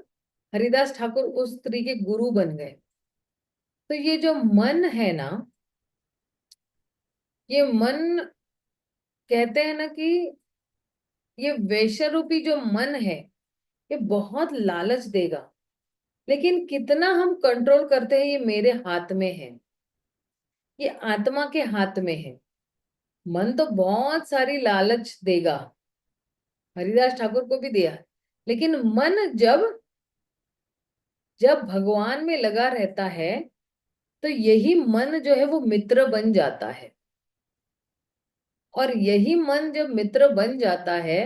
हरिदास ठाकुर उस स्त्री के गुरु बन गए। तो ये जो मन है ना, ये मन कहते हैं ना कि ये वैश्य रूपी जो मन है, ये बहुत लालच देगा। लेकिन कितना हम कंट्रोल करते हैं, ये मेरे हाथ में है, ये आत्मा के हाथ में है। मन तो बहुत सारी लालच देगा, हरिदास ठाकुर को भी दिया। लेकिन मन जब जब भगवान में लगा रहता है, तो यही मन जो है वो मित्र बन जाता है। और यही मन जब मित्र बन जाता है,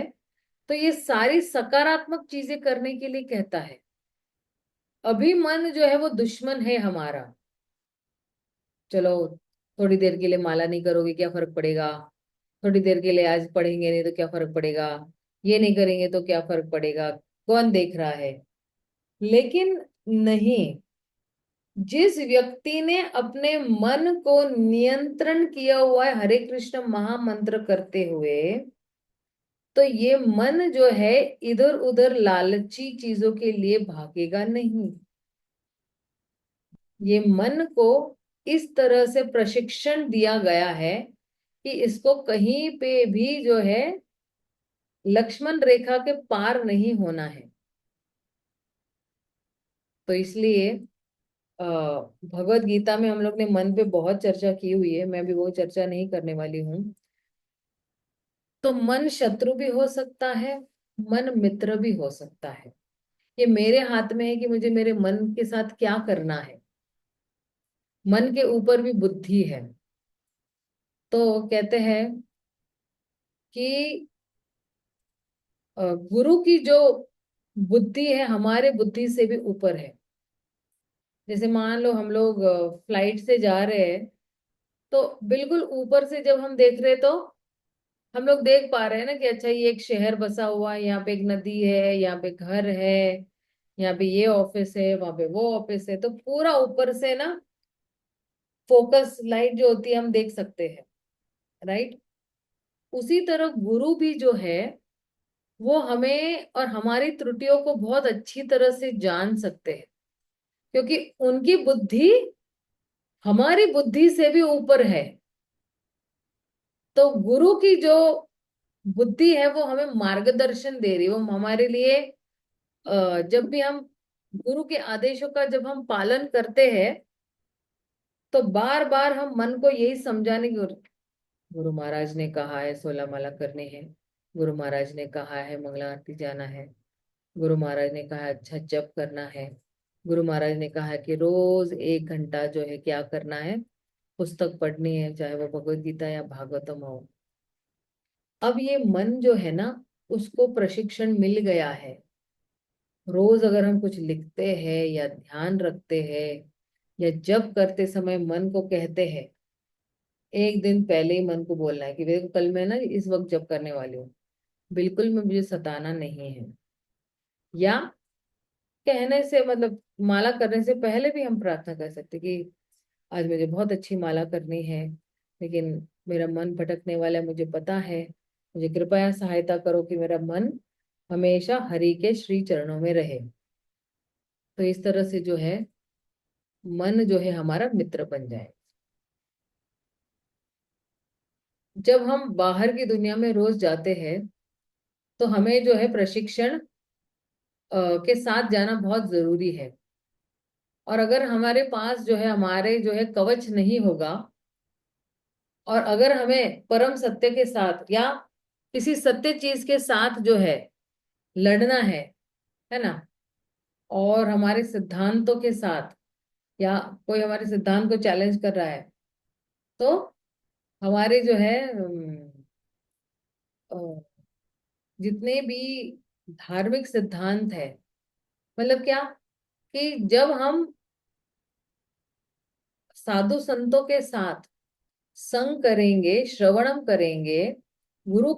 तो ये सारी सकारात्मक चीजें करने के लिए कहता है। अभी मन जो है वो दुश्मन है हमारा। चलो, थोड़ी देर के लिए माला नहीं करोगे क्या फर्क पड़ेगा, थोड़ी देर के लिए आज पढ़ेंगे नहीं तो क्या फर्क पड़ेगा, ये नहीं करेंगे तो क्या फर्क पड़ेगा, कौन देख रहा है। लेकिन नहीं, जिस व्यक्ति ने अपने मन को नियंत्रण किया हुआ है हरे कृष्ण महामंत्र करते हुए, तो ये मन जो है इधर उधर लालची चीजों के लिए भागेगा नहीं। ये मन को इस तरह से प्रशिक्षण दिया गया है कि इसको कहीं पे भी जो है लक्ष्मण रेखा के पार नहीं होना है। तो इसलिए भगवत गीता में हम लोग ने मन पे बहुत चर्चा की हुई है, मैं भी वो चर्चा नहीं करने वाली हूँ। तो मन शत्रु भी हो सकता है, मन मित्र भी हो सकता है। ये मेरे हाथ में है कि मुझे मेरे मन के साथ क्या करना है। मन के ऊपर भी बुद्धि है। तो कहते हैं कि गुरु की जो बुद्धि है हमारे बुद्धि से भी ऊपर है। जैसे मान लो हम लोग फ्लाइट से जा रहे हैं, तो बिल्कुल ऊपर से जब हम देख रहे हैं, तो हम लोग देख पा रहे हैं ना कि अच्छा ये एक शहर बसा हुआ है, यहाँ पे एक नदी है, यहाँ पे घर है, यहाँ पे ये ऑफिस है, वहां पे वो ऑफिस है। तो पूरा ऊपर से ना फोकस लाइट जो होती है हम देख सकते हैं, राइट। उसी तरह गुरु भी जो है वो हमें और हमारी त्रुटियों को बहुत अच्छी तरह से जान सकते हैं, क्योंकि उनकी बुद्धि हमारी बुद्धि से भी ऊपर है। तो गुरु की जो बुद्धि है वो हमें मार्गदर्शन दे रही है, वो हमारे लिए जब भी हम गुरु के आदेशों का जब हम पालन करते हैं तो बार बार हम मन को यही समझाने की, गुरु महाराज ने कहा है 16 माला करने हैं, गुरु महाराज ने कहा है मंगला आरती जाना है, गुरु महाराज ने कहा है अच्छा जप करना है, गुरु महाराज ने कहा है कि रोज 1 घंटा जो है क्या करना है, पुस्तक पढ़नी है, चाहे वो भगवत गीता या भागवतम हो। अब ये मन जो है ना, उसको प्रशिक्षण मिल गया है। रोज अगर हम कुछ लिखते हैं या ध्यान रखते हैं या जप करते समय मन को कहते हैं, एक दिन पहले ही मन को बोलना है कि देखो कल मैं ना इस वक्त जप करने वाली हूँ, बिल्कुल मैं मुझे सताना नहीं है। या कहने से मतलब माला करने से पहले भी हम प्रार्थना कर सकते कि आज मुझे बहुत अच्छी माला करनी है, लेकिन मेरा मन भटकने वाला है, मुझे पता है, मुझे कृपया सहायता करो कि मेरा मन हमेशा हरि के श्री चरणों में रहे। तो इस तरह से जो है मन जो है हमारा मित्र बन जाए। जब हम बाहर की दुनिया में रोज जाते हैं तो हमें जो है प्रशिक्षण के साथ जाना बहुत जरूरी है। और अगर हमारे पास जो है हमारे जो है कवच नहीं होगा, और अगर हमें परम सत्य के साथ या किसी सत्य चीज के साथ जो है लड़ना है ना, और हमारे सिद्धांतों के साथ या कोई हमारे सिद्धांत को चैलेंज कर रहा है, तो हमारे जो है अ, जितने भी धार्मिक सिद्धांत है, मतलब क्या कि जब हम साधु संतों के साथ संग करेंगे, श्रवणम करेंगे, गुरु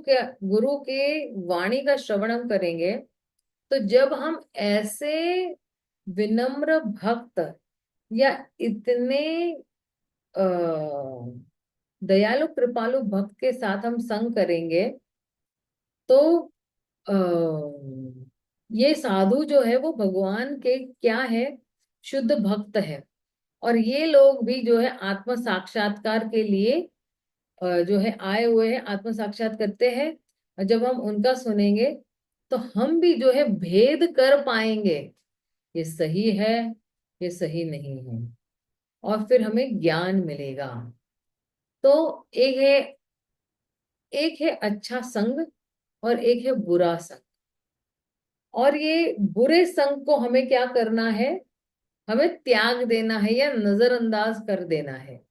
के वाणी का श्रवणम करेंगे, तो जब हम ऐसे विनम्र भक्त या इतने अ, दयालु कृपालु भक्त के साथ हम संग करेंगे, तो अ, ये साधु जो है वो भगवान के क्या है, शुद्ध भक्त है। और ये लोग भी जो है आत्म साक्षात्कार के लिए जो है आए हुए हैं, आत्म साक्षात करते हैं। और जब हम उनका सुनेंगे तो हम भी जो है भेद कर पाएंगे, ये सही है, ये सही नहीं है, और फिर हमें ज्ञान मिलेगा। तो एक है एक है अच्छा संग और एक है बुरा संग। और ये बुरे संग को हमें क्या करना है, हमें त्याग देना है या नजरअंदाज कर देना है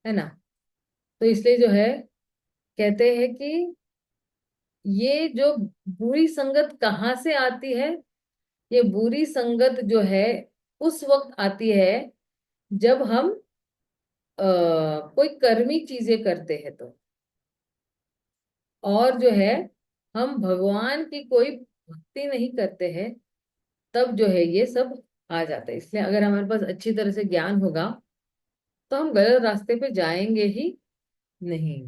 ना। तो इसलिए जो है कहते हैं कि ये जो बुरी संगत कहाँ से आती है, ये बुरी संगत जो है उस वक्त आती है जब हम कोई कर्मी चीजें करते हैं तो, और जो है हम भगवान की कोई भक्ति नहीं करते हैं, तब जो है ये सब आ जाता है। इसलिए अगर हमारे पास अच्छी तरह से ज्ञान होगा तो हम गलत रास्ते पे जाएंगे ही नहीं।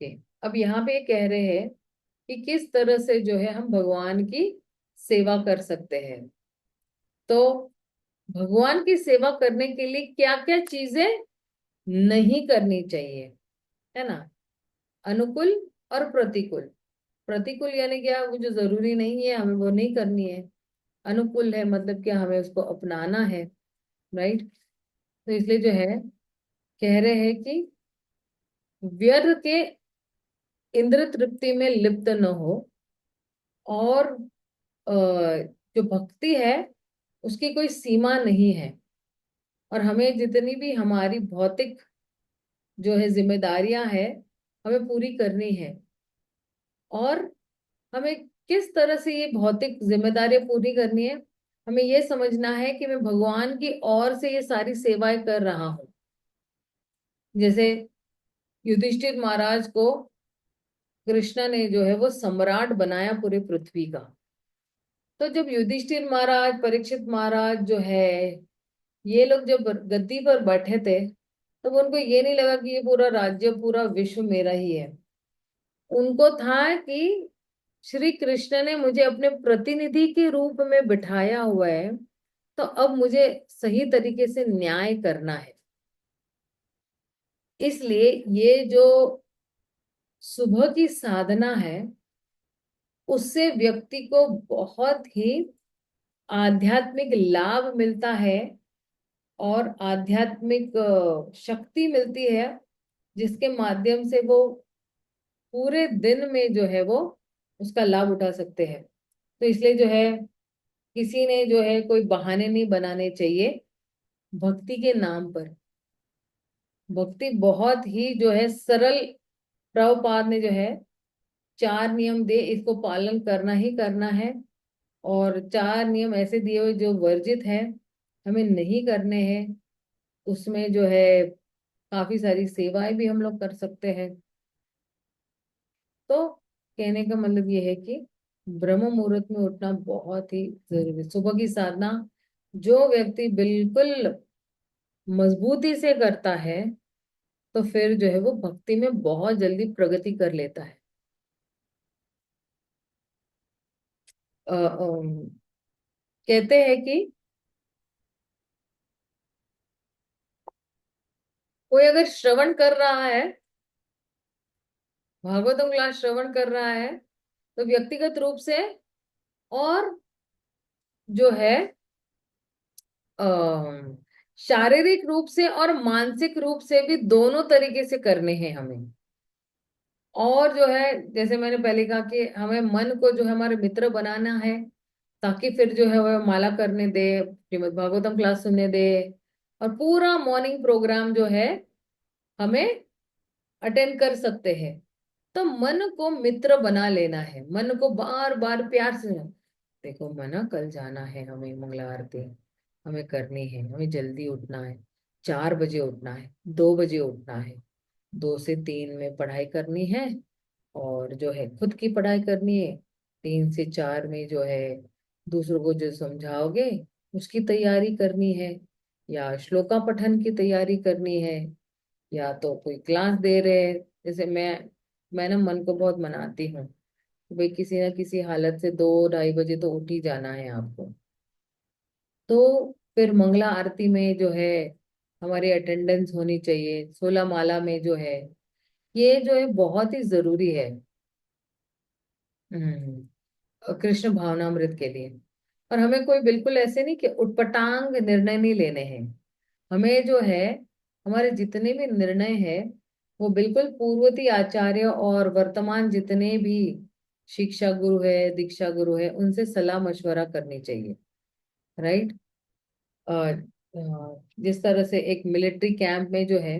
ओके। अब यहाँ पे कह रहे हैं कि किस तरह से जो है हम भगवान की सेवा कर सकते हैं। तो भगवान की सेवा करने के लिए क्या क्या चीजें नहीं करनी चाहिए, है ना। अनुकूल और प्रतिकूल। प्रतिकूल यानी क्या, वो जो जरूरी नहीं है हमें वो नहीं करनी है। अनुकूल है मतलब क्या, हमें उसको अपनाना है, राइट। तो इसलिए जो है कह रहे हैं कि व्यर्थ के इंद्र तृप्ति में लिप्त न हो, और जो भक्ति है उसकी कोई सीमा नहीं है। और हमें जितनी भी हमारी भौतिक जो है जिम्मेदारियां हैं हमें पूरी करनी है। और हमें किस तरह से ये भौतिक जिम्मेदारियां पूरी करनी है, हमें ये समझना है कि मैं भगवान की ओर से ये सारी सेवाएं कर रहा हूँ। जैसे युधिष्ठिर महाराज को कृष्ण ने जो है वो सम्राट बनाया पूरी पृथ्वी का, तो जब युधिष्ठिर महाराज, परीक्षित महाराज जो है, ये लोग जब गद्दी पर बैठे थे, तब उनको ये नहीं लगा कि ये पूरा राज्य, पूरा विश्व मेरा ही है। उनको था कि श्री कृष्ण ने मुझे अपने प्रतिनिधि के रूप में बिठाया हुआ है, तो अब मुझे सही तरीके से न्याय करना है। इसलिए ये जो सुबह की साधना है, उससे व्यक्ति को बहुत ही आध्यात्मिक लाभ मिलता है और आध्यात्मिक शक्ति मिलती है, जिसके माध्यम से वो पूरे दिन में जो है वो उसका लाभ उठा सकते हैं। तो इसलिए जो है, किसी ने जो है कोई बहाने नहीं बनाने चाहिए भक्ति के नाम पर। भक्ति बहुत ही जो है सरल, प्रभुपाद ने जो है 4 नियम दे, इसको पालन करना ही करना है। और 4 नियम ऐसे दिए हुए जो वर्जित है, हमें नहीं करने हैं। उसमें जो है काफी सारी सेवाएं भी हम लोग कर सकते हैं। तो कहने का मतलब ये है कि ब्रह्म मुहूर्त में उठना बहुत ही जरूरी है। सुबह की साधना जो व्यक्ति बिल्कुल मजबूती से करता है, तो फिर जो है वो भक्ति में बहुत जल्दी प्रगति कर लेता है। कहते हैं कि कोई अगर श्रवण कर रहा है, भागवतम क्लास श्रवण कर रहा है, तो व्यक्तिगत रूप से और जो है अ, शारीरिक रूप से और मानसिक रूप से भी, दोनों तरीके से करने हैं हमें। और जो है, जैसे मैंने पहले कहा कि हमें मन को जो है हमारे मित्र बनाना है, ताकि फिर जो है वह माला करने दे, श्रीमद् भागवतम क्लास सुनने दे, और पूरा मॉर्निंग प्रोग्राम जो है हमें अटेंड कर सकते हैं। तो मन को मित्र बना लेना है, मन को बार बार प्यार से, देखो मना, कल जाना है हमें मंगला आरती, हमें करनी है, हमें जल्दी उठना है, 4 बजे उठना है, 2 बजे उठना है, 2 से 3 में पढ़ाई करनी है, और जो है खुद की पढ़ाई करनी है, 3 से 4 में जो है दूसरों को जो समझाओगे उसकी तैयारी करनी है, या श्लोका पठन की तैयारी करनी है, या तो कोई क्लास दे रहे हैं। जैसे मैं ना मन को बहुत मनाती हूँ कि भाई किसी ना किसी हालत से 2-2:30 बजे तो उठ ही जाना है आपको। तो फिर मंगला आरती में जो है हमारी अटेंडेंस होनी चाहिए, 16 माला में जो है, ये जो है बहुत ही जरूरी है। कृष्ण भावनामृत के लिए। और हमें कोई बिल्कुल ऐसे नहीं कि उटपटांग निर्णय नहीं लेने हैं। हमें जो है हमारे जितने भी निर्णय हैं, वो बिल्कुल पूर्ववर्ती आचार्य और वर्तमान जितने भी शिक्षा गुरु है, दीक्षा गुरु है, उनसे सलाह मशवरा करनी चाहिए। राइट। और जिस तरह से एक मिलिट्री कैंप में जो है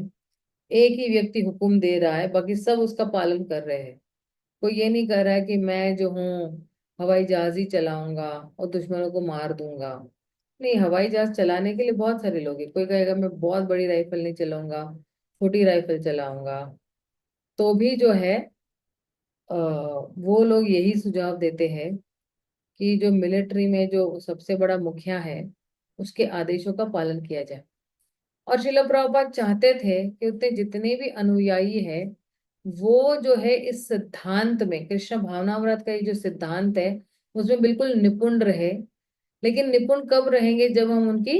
एक ही व्यक्ति हुक्म दे रहा है, बाकी सब उसका पालन कर रहे हैं। कोई ये नहीं कर रहा है कि मैं जो हूँ हवाई जहाज ही चलाऊंगा और दुश्मनों को मार दूंगा। नहीं, हवाई जहाज चलाने के लिए बहुत सारे लोग हैं। कोई कहेगा मैं बहुत बड़ी राइफल नहीं चलाऊंगा, छोटी राइफल चलाऊंगा। तो भी जो है वो लोग यही सुझाव देते हैं कि जो मिलिट्री में जो सबसे बड़ा मुखिया है, उसके आदेशों का पालन किया जाए। और श्रील प्रभुपाद चाहते थे कि उतने जितने भी अनुयायी है, वो जो है इस सिद्धांत में, कृष्ण भावनामृत का ये जो सिद्धांत है, उसमें बिल्कुल निपुण रहे। लेकिन निपुण कब रहेंगे? जब हम उनकी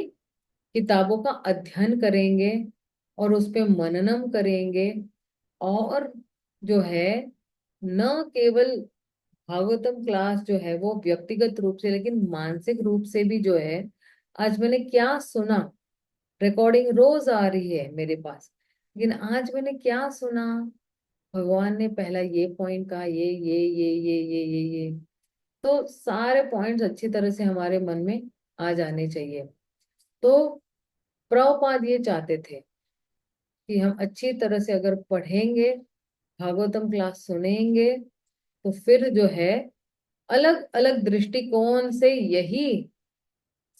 किताबों का अध्ययन करेंगे और उस पे मननम करेंगे। और जो है न केवल भागवतम क्लास जो है वो व्यक्तिगत रूप से, लेकिन मानसिक रूप से भी जो है, आज मैंने क्या सुना, रिकॉर्डिंग रोज आ रही है मेरे पास, लेकिन आज मैंने क्या सुना, भगवान ने पहला ये पॉइंट कहा, ये, तो सारे पॉइंट्स अच्छी तरह से हमारे मन में आ जाने चाहिए। तो प्रभुपाद ये चाहते थे कि हम अच्छी तरह से अगर पढ़ेंगे, भागवतम क्लास सुनेंगे, तो फिर जो है अलग अलग दृष्टिकोण से यही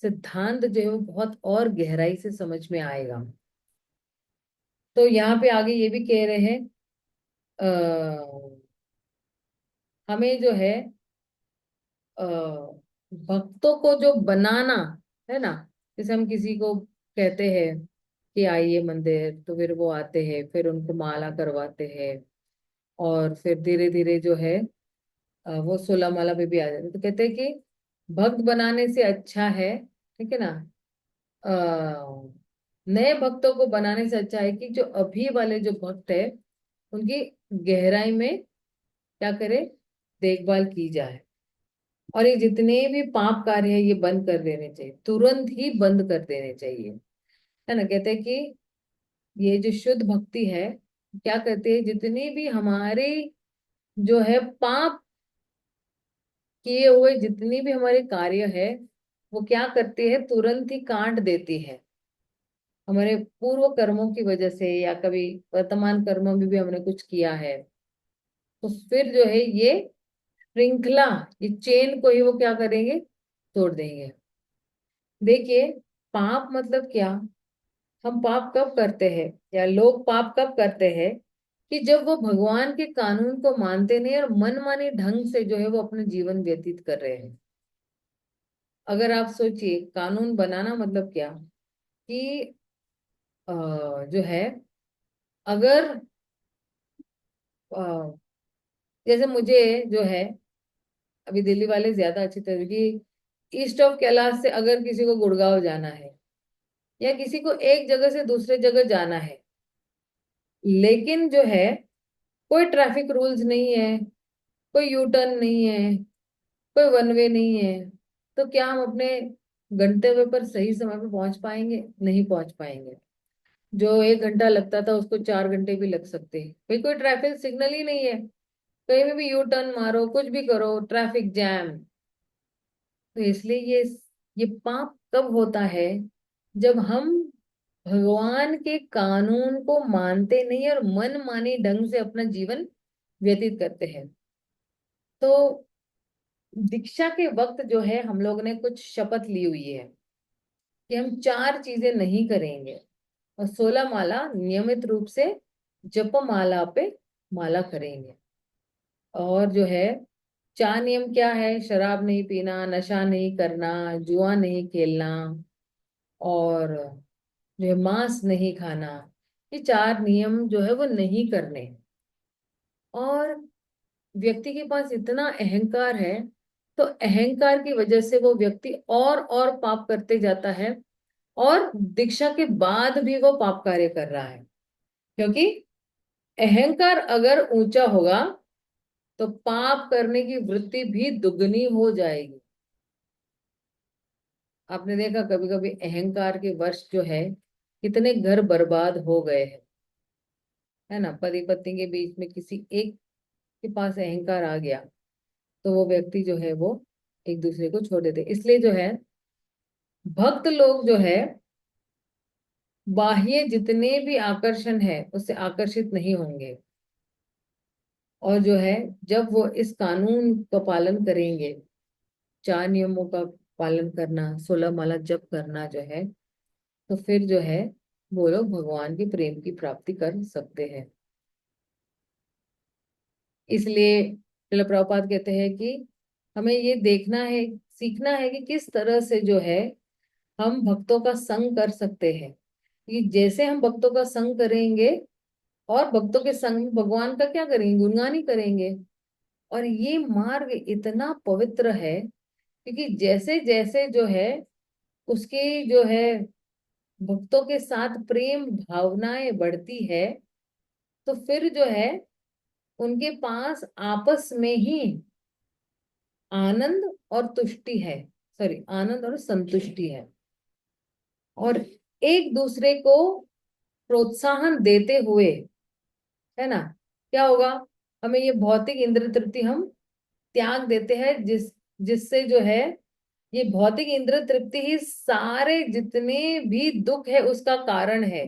सिद्धांत जो है वो बहुत और गहराई से समझ में आएगा। तो यहाँ पे आगे ये भी कह रहे हैं, हमें जो है भक्तों को जो बनाना है ना, जैसे हम किसी को कहते हैं कि आइए मंदिर, तो फिर वो आते हैं, फिर उनको माला करवाते हैं, और फिर धीरे धीरे जो है वो 16 माला पे भी आ जाते हैं। तो कहते हैं कि भक्त बनाने से अच्छा है, ठीक है ना, नए भक्तों को बनाने से अच्छा है कि जो अभी वाले जो भक्त है उनकी गहराई में क्या करे, देखभाल की जाए। और ये जितने भी पाप कार्य है ये बंद कर देने चाहिए, तुरंत ही बंद कर देने चाहिए, है ना। कहते हैं कि ये जो शुद्ध भक्ति है, क्या कहते हैं, जितनी भी हमारे जो है पाप किए हुए जितनी भी हमारे कार्य है, वो क्या करती है, तुरंत ही काट देती है। हमारे पूर्व कर्मों की वजह से या कभी वर्तमान कर्मों में भी हमने कुछ किया है, तो फिर जो है ये श्रृंखला, ये चेन को ही वो क्या करेंगे, तोड़ देंगे। देखिए, पाप मतलब क्या, हम पाप कब करते हैं या लोग पाप कब करते हैं, कि जब वो भगवान के कानून को मानते नहीं और मनमाने ढंग से जो है वो अपना जीवन व्यतीत कर रहे हैं। अगर आप सोचिए, कानून बनाना मतलब क्या, कि जो है, अगर अ, जैसे मुझे जो है, अभी दिल्ली वाले ज्यादा अच्छी तरह की, ईस्ट ऑफ कैलाश से अगर किसी को गुड़गांव जाना है या किसी को एक जगह से दूसरे जगह जाना है, लेकिन जो है कोई ट्रैफिक रूल्स नहीं है, कोई यू टर्न नहीं है, कोई वन वे नहीं है, तो क्या हम अपने गंतव्य पर सही समय पर पहुंच पाएंगे? नहीं पहुंच पाएंगे। जो 1 घंटा लगता था उसको 4 घंटे भी लग सकते हैं, भाई कोई ट्रैफिक सिग्नल ही नहीं है, कहीं में भी यू टर्न मारो, कुछ भी करो, ट्रैफिक जैम। तो इसलिए ये पाप कब होता है, जब हम भगवान के कानून को मानते नहीं और मन माने ढंग से अपना जीवन व्यतीत करते हैं। तो दीक्षा के वक्त जो है हम लोग ने कुछ शपथ ली हुई है कि हम 4 चीजें नहीं करेंगे, और 16 माला नियमित रूप से जप माला पे माला करेंगे। और जो है 4 नियम क्या है, शराब नहीं पीना, नशा नहीं करना, जुआ नहीं खेलना, और जो है मांस नहीं खाना। ये 4 नियम जो है वो नहीं करने। और व्यक्ति के पास इतना अहंकार है, तो अहंकार की वजह से वो व्यक्ति और पाप करते जाता है, और दीक्षा के बाद भी वो पाप कार्य कर रहा है। क्योंकि अहंकार अगर ऊंचा होगा तो पाप करने की वृत्ति भी दुगनी हो जाएगी। आपने देखा कभी कभी अहंकार के वश जो है कितने घर बर्बाद हो गए हैं, है ना। पति पत्नी के बीच में किसी एक के पास अहंकार आ गया तो वो व्यक्ति जो है वो एक दूसरे को छोड़ देते। इसलिए जो है भक्त लोग जो है बाह्य जितने भी आकर्षण है उससे आकर्षित नहीं होंगे। और जो है जब वो इस कानून का पालन करेंगे, 4 नियमों का पालन करना, 16 माला जप करना जो है, तो फिर जो है वो लोग भगवान के प्रेम की प्राप्ति कर सकते हैं। इसलिए श्रील प्रभुपाद कहते हैं कि हमें ये देखना है, सीखना है कि किस तरह से जो है हम भक्तों का संग कर सकते हैं। कि जैसे हम भक्तों का संग करेंगे, और भक्तों के संग में भगवान का क्या करेंगे, गुणगान ही करेंगे। और ये मार्ग इतना पवित्र है, क्योंकि जैसे जैसे जो है उसकी जो है भक्तों के साथ प्रेम भावनाएं बढ़ती है, तो फिर जो है उनके पास आपस में ही आनंद और तुष्टि है, सॉरी, आनंद और संतुष्टि है। और एक दूसरे को प्रोत्साहन देते हुए, है ना, क्या होगा, हमें ये भौतिक इंद्र तृप्ति हम त्याग देते हैं, जिससे जो है ये भौतिक इंद्र तृप्ति ही सारे जितने भी दुख है उसका कारण है।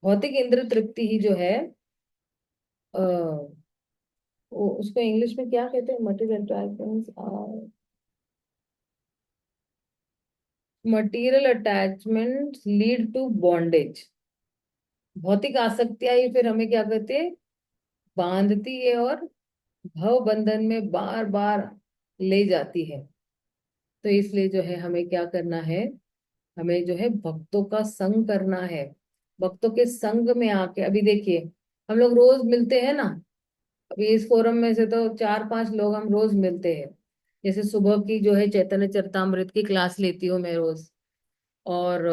भौतिक इंद्र तृप्ति ही जो है उसको इंग्लिश में क्या कहते हैं, material attachment, material attachment lead to bondage. भौतिक आसक्तियां ही फिर हमें क्या कहते हैं, बांधती है और भव बंधन में बार बार ले जाती है। तो इसलिए जो है हमें क्या करना है, हमें जो है भक्तों का संग करना है। भक्तों के संग में आके, अभी देखिए हम लोग रोज मिलते हैं ना। अभी इस फोरम में से तो 4-5 लोग हम रोज मिलते हैं। जैसे सुबह की जो है चैतन्य चरितामृत की क्लास लेती हूँ मैं रोज। और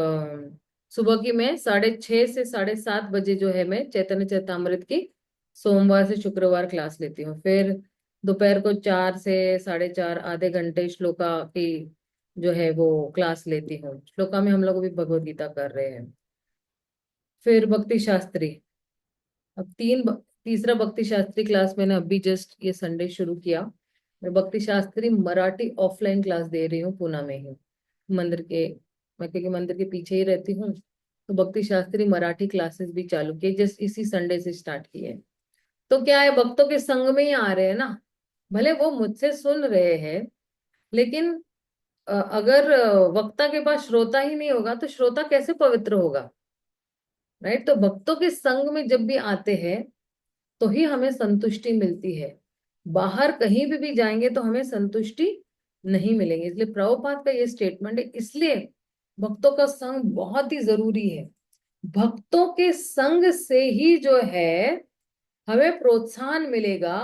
सुबह की मैं 6:30 से 7:30 बजे जो है मैं चैतन्य चरितामृत की सोमवार से शुक्रवार क्लास लेती हूँ। फिर दोपहर को 4 से 4:30 आधे घंटे श्लोका की जो है वो क्लास लेती हूँ। श्लोका में हम लोग अभी भगवत गीता कर रहे हैं। फिर भक्ति शास्त्री, अब तीसरा भक्ति शास्त्री क्लास मैंने अभी जस्ट ये संडे शुरू किया। मैं भक्ति शास्त्री मराठी ऑफलाइन क्लास दे रही हूँ पुणे में ही, मंदिर के, मैं क्योंकि मंदिर के पीछे ही रहती हूँ। तो भक्ति शास्त्री मराठी क्लासेस भी चालू किए, जस्ट इसी संडे से स्टार्ट किए। तो क्या है, भक्तों के संग में ही आ रहे हैं ना। भले वो मुझसे सुन रहे हैं, लेकिन अगर वक्ता के पास श्रोता ही नहीं होगा तो श्रोता कैसे पवित्र होगा। राइट। तो भक्तों के संग में जब भी आते हैं तो ही हमें संतुष्टि मिलती है। बाहर कहीं भी जाएंगे तो हमें संतुष्टि नहीं मिलेगी। इसलिए प्रभुपाद का ये स्टेटमेंट है, इसलिए भक्तों का संग बहुत ही जरूरी है। भक्तों के संग से ही जो है हमें प्रोत्साहन मिलेगा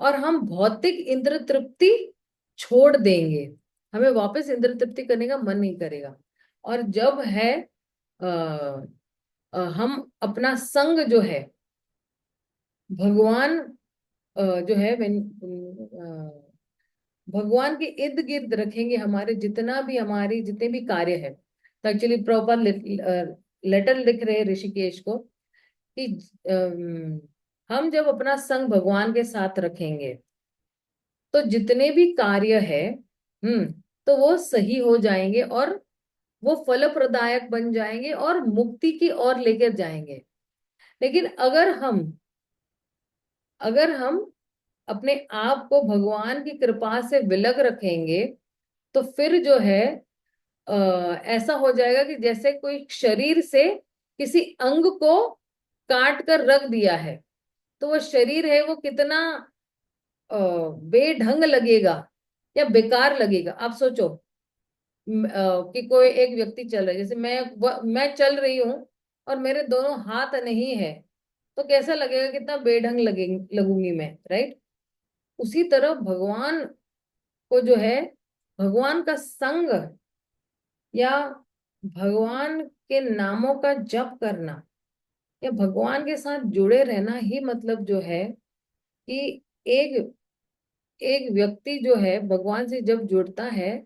और हम भौतिक इंद्र तृप्ति छोड़ देंगे। हमें वापस इंद्र तृप्ति करने का मन नहीं करेगा। और जब है आ, हम अपना संग जो है भगवान जो है भगवान के इर्द गिर्द रखेंगे, हमारे जितना भी हमारी जितने भी कार्य है। तो एक्चुअली प्रॉपर लेटर लिख रहे हैं ऋषिकेश को कि हम जब अपना संग भगवान के साथ रखेंगे तो जितने भी कार्य है हम्म तो वो सही हो जाएंगे और वो फल प्रदायक बन जाएंगे और मुक्ति की ओर लेकर जाएंगे। लेकिन अगर हम अपने आप को भगवान की कृपा से विलग रखेंगे तो फिर जो है आ, ऐसा हो जाएगा कि जैसे कोई शरीर से किसी अंग को काट कर रख दिया है, तो वो शरीर है वो कितना बेढंग लगेगा या बेकार लगेगा। आप सोचो कि कोई एक व्यक्ति चल रहा है, जैसे मैं चल रही हूँ और मेरे दोनों हाथ नहीं है, तो कैसा लगेगा, कितना बेढंग लगूंगी मैं। राइट। उसी तरह भगवान को जो है भगवान का संग या भगवान के नामों का जप करना या भगवान के साथ जुड़े रहना ही मतलब जो है कि एक एक व्यक्ति जो है भगवान से जब जुड़ता है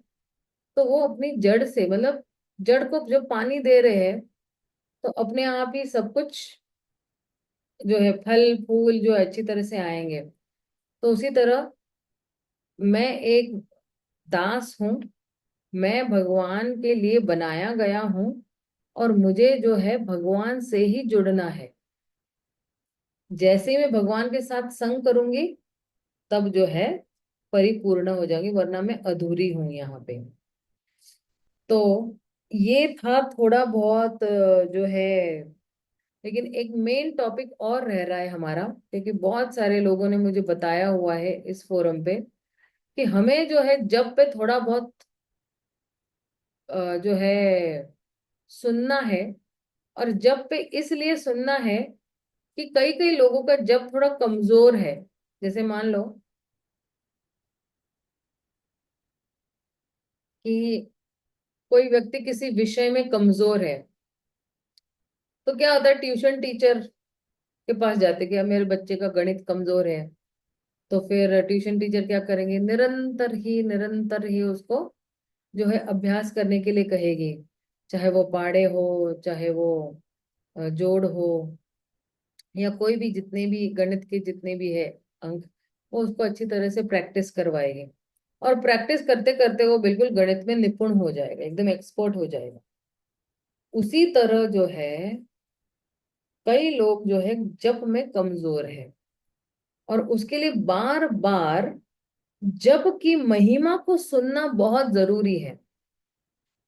तो वो अपनी जड़ से, मतलब जड़ को जब पानी दे रहे हैं तो अपने आप ही सब कुछ जो है फल फूल जो है अच्छी तरह से आएंगे। तो उसी तरह मैं एक दास हूँ, मैं भगवान के लिए बनाया गया हूँ और मुझे जो है भगवान से ही जुड़ना है। जैसे ही मैं भगवान के साथ संग करूंगी तब जो है परिपूर्ण हो जाऊंगी, वरना मैं अधूरी हूं यहाँ पे। तो ये था थोड़ा बहुत जो है, लेकिन एक मेन टॉपिक और रह रहा है हमारा, क्योंकि बहुत सारे लोगों ने मुझे बताया हुआ है इस फोरम पे कि हमें जो है जब पे थोड़ा बहुत जो है सुनना है। और जब पे इसलिए सुनना है कि कई कई लोगों का जब थोड़ा कमजोर है। जैसे मान लो कि कोई व्यक्ति किसी विषय में कमजोर है, तो क्या होता है, ट्यूशन टीचर के पास जाते कि अब मेरे बच्चे का गणित कमजोर है। तो फिर ट्यूशन टीचर क्या करेंगे, निरंतर ही उसको जो है अभ्यास करने के लिए कहेगी। चाहे वो पाड़े हो, चाहे वो जोड़ हो, या कोई भी जितने भी गणित के जितने भी है अंक, वो उसको अच्छी तरह से प्रैक्टिस करवाएगी। और प्रैक्टिस करते करते वो बिल्कुल गणित में निपुण हो जाएगा, एकदम एक्सपर्ट हो जाएगा। उसी तरह जो है कई लोग जो है जप में कमजोर है, और उसके लिए बार बार जप की महिमा को सुनना बहुत जरूरी है।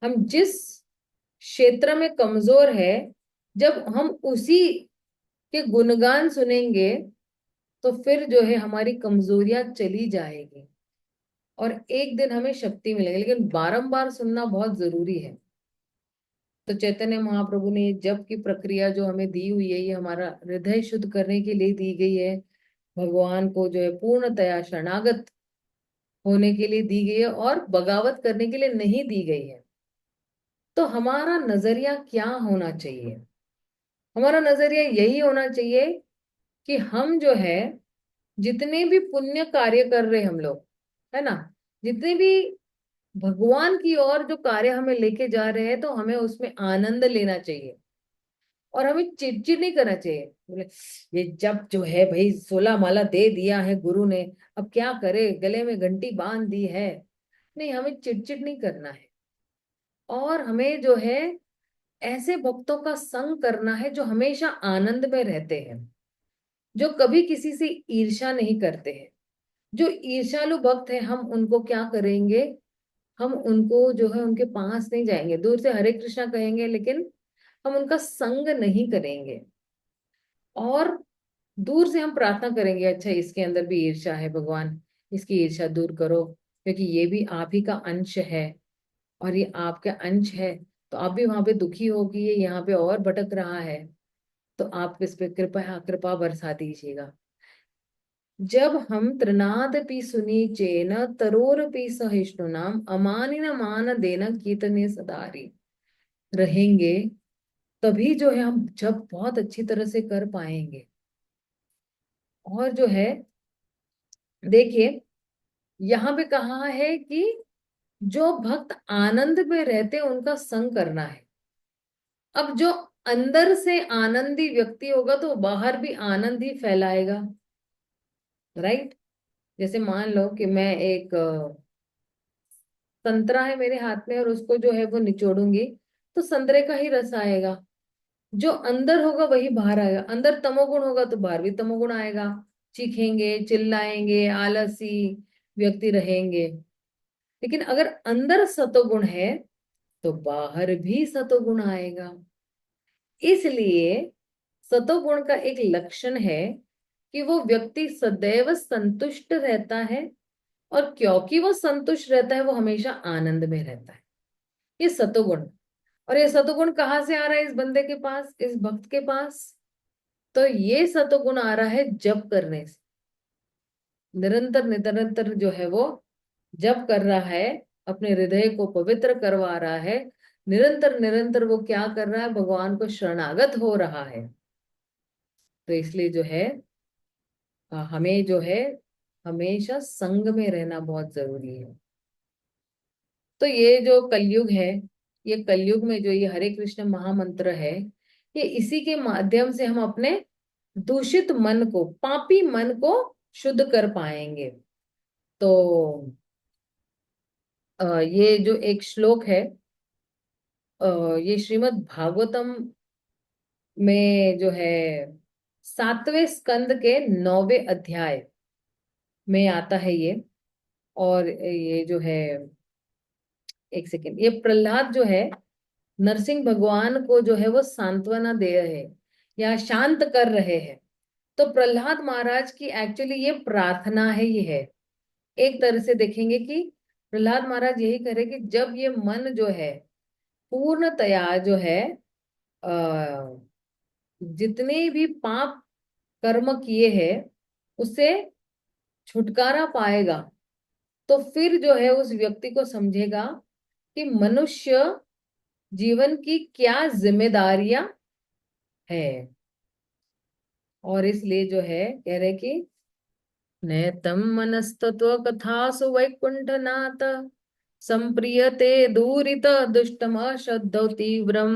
हम जिस क्षेत्र में कमजोर है, जब हम उसी के गुणगान सुनेंगे तो फिर जो है हमारी कमजोरियां चली जाएगी। और एक दिन हमें शक्ति मिलेगी, लेकिन बारंबार सुनना बहुत जरूरी है। तो चैतन्य महाप्रभु ने ये जप की प्रक्रिया जो हमें दी हुई है, ये हमारा हृदय शुद्ध करने के लिए दी गई है। भगवान को जो है पूर्णतया शरणागत होने के लिए दी गई है, और बगावत करने के लिए नहीं दी गई है। तो हमारा नजरिया क्या होना चाहिए? हमारा नजरिया यही होना चाहिए कि हम जो है, जितने भी पुण्य कार्य कर रहे हम लोग, है ना, जितने भी भगवान की ओर जो कार्य हमें लेके जा रहे हैं, तो हमें उसमें आनंद लेना चाहिए। और हमें चिड़चिड़ नहीं करना चाहिए, बोले ये जब जो है भाई 16 माला दे दिया है गुरु ने, अब क्या करे, गले में घंटी बांध दी है। नहीं, हमें चिड़चिड़ नहीं करना है। और हमें जो है ऐसे भक्तों का संग करना है जो हमेशा आनंद में रहते हैं, जो कभी किसी से ईर्ष्या नहीं करते हैं। जो ईर्ष्यालु भक्त है, हम उनको क्या करेंगे, हम उनको जो है उनके पास नहीं जाएंगे, दूर से हरे कृष्णा कहेंगे, लेकिन हम उनका संग नहीं करेंगे। और दूर से हम प्रार्थना करेंगे, अच्छा इसके अंदर भी ईर्ष्या है भगवान, इसकी ईर्ष्या दूर करो, क्योंकि ये भी आप ही का अंश है, और ये आपका अंश है। तो आप भी वहां पे दुखी हो कि ये यहाँ पे और भटक रहा है, तो आप इस पे कृपा कृपा बरसा दीजिएगा। जब हम त्रिनादपि सुनी चेन तरोरपि सहिष्णु नाम अमानिन मान देना कीर्तने सदारी रहेंगे, तभी जो है हम जब बहुत अच्छी तरह से कर पाएंगे। और जो है देखिए, यहाँ पे कहा है कि जो भक्त आनंद में रहते हैं उनका संग करना है। अब जो अंदर से आनंदी व्यक्ति होगा तो बाहर भी आनंद ही फैलाएगा, राइट। जैसे मान लो कि मैं एक संतरा है मेरे हाथ में, और उसको जो है वो निचोड़ूंगी, तो संतरे का ही रस आएगा। जो अंदर होगा वही बाहर आएगा। अंदर तमोगुण होगा तो बाहर भी तमोगुण आएगा। चीखेंगे, चिल्लाएंगे, आलसी व्यक्ति रहेंगे। लेकिन अगर अंदर सतोगुण है तो बाहर भी सतोगुण आएगा। इसलिए सतोगुण का एक लक्षण है कि वो व्यक्ति सदैव संतुष्ट रहता है, और क्योंकि वो संतुष्ट रहता है वो हमेशा आनंद में रहता है। ये सतोगुण। और ये सतोगुण कहाँ से आ रहा है इस बंदे के पास, इस भक्त के पास? तो ये सतोगुण आ रहा है जप करने से। निरंतर निरंतर जो है वो जप कर रहा है, अपने हृदय को पवित्र करवा रहा है। निरंतर निरंतर वो क्या कर रहा है, भगवान को शरणागत हो रहा है। तो इसलिए जो है हमें जो है हमेशा संग में रहना बहुत जरूरी है। तो ये जो कलयुग है, ये कलयुग में जो ये हरे कृष्ण महामंत्र है, ये इसी के माध्यम से हम अपने दूषित मन को, पापी मन को शुद्ध कर पाएंगे। तो ये जो एक श्लोक है, ये श्रीमद् भागवतम में जो है 7वें स्कंद के 9वें अध्याय में आता है ये। और ये जो है, एक सेकेंड, ये प्रहलाद जो है नरसिंह भगवान को जो है वो सांत्वना दे रहे हैं या शांत कर रहे हैं। तो प्रहलाद महाराज की एक्चुअली ये प्रार्थना है, ये है। एक तरह से देखेंगे कि प्रहलाद महाराज यही करे कि जब ये मन जो है पूर्णतया जो है अ, जितने भी पाप कर्म किए हैं उससे छुटकारा पाएगा, तो फिर जो है उस व्यक्ति को समझेगा कि मनुष्य जीवन की क्या जिम्मेदारियां है। और इसलिए जो है कह रहे कि नैतम मनस्तत्व कथासु वैकुंठनाथ संप्रियते दूरित दुष्टम अशुद्धौ तीव्रम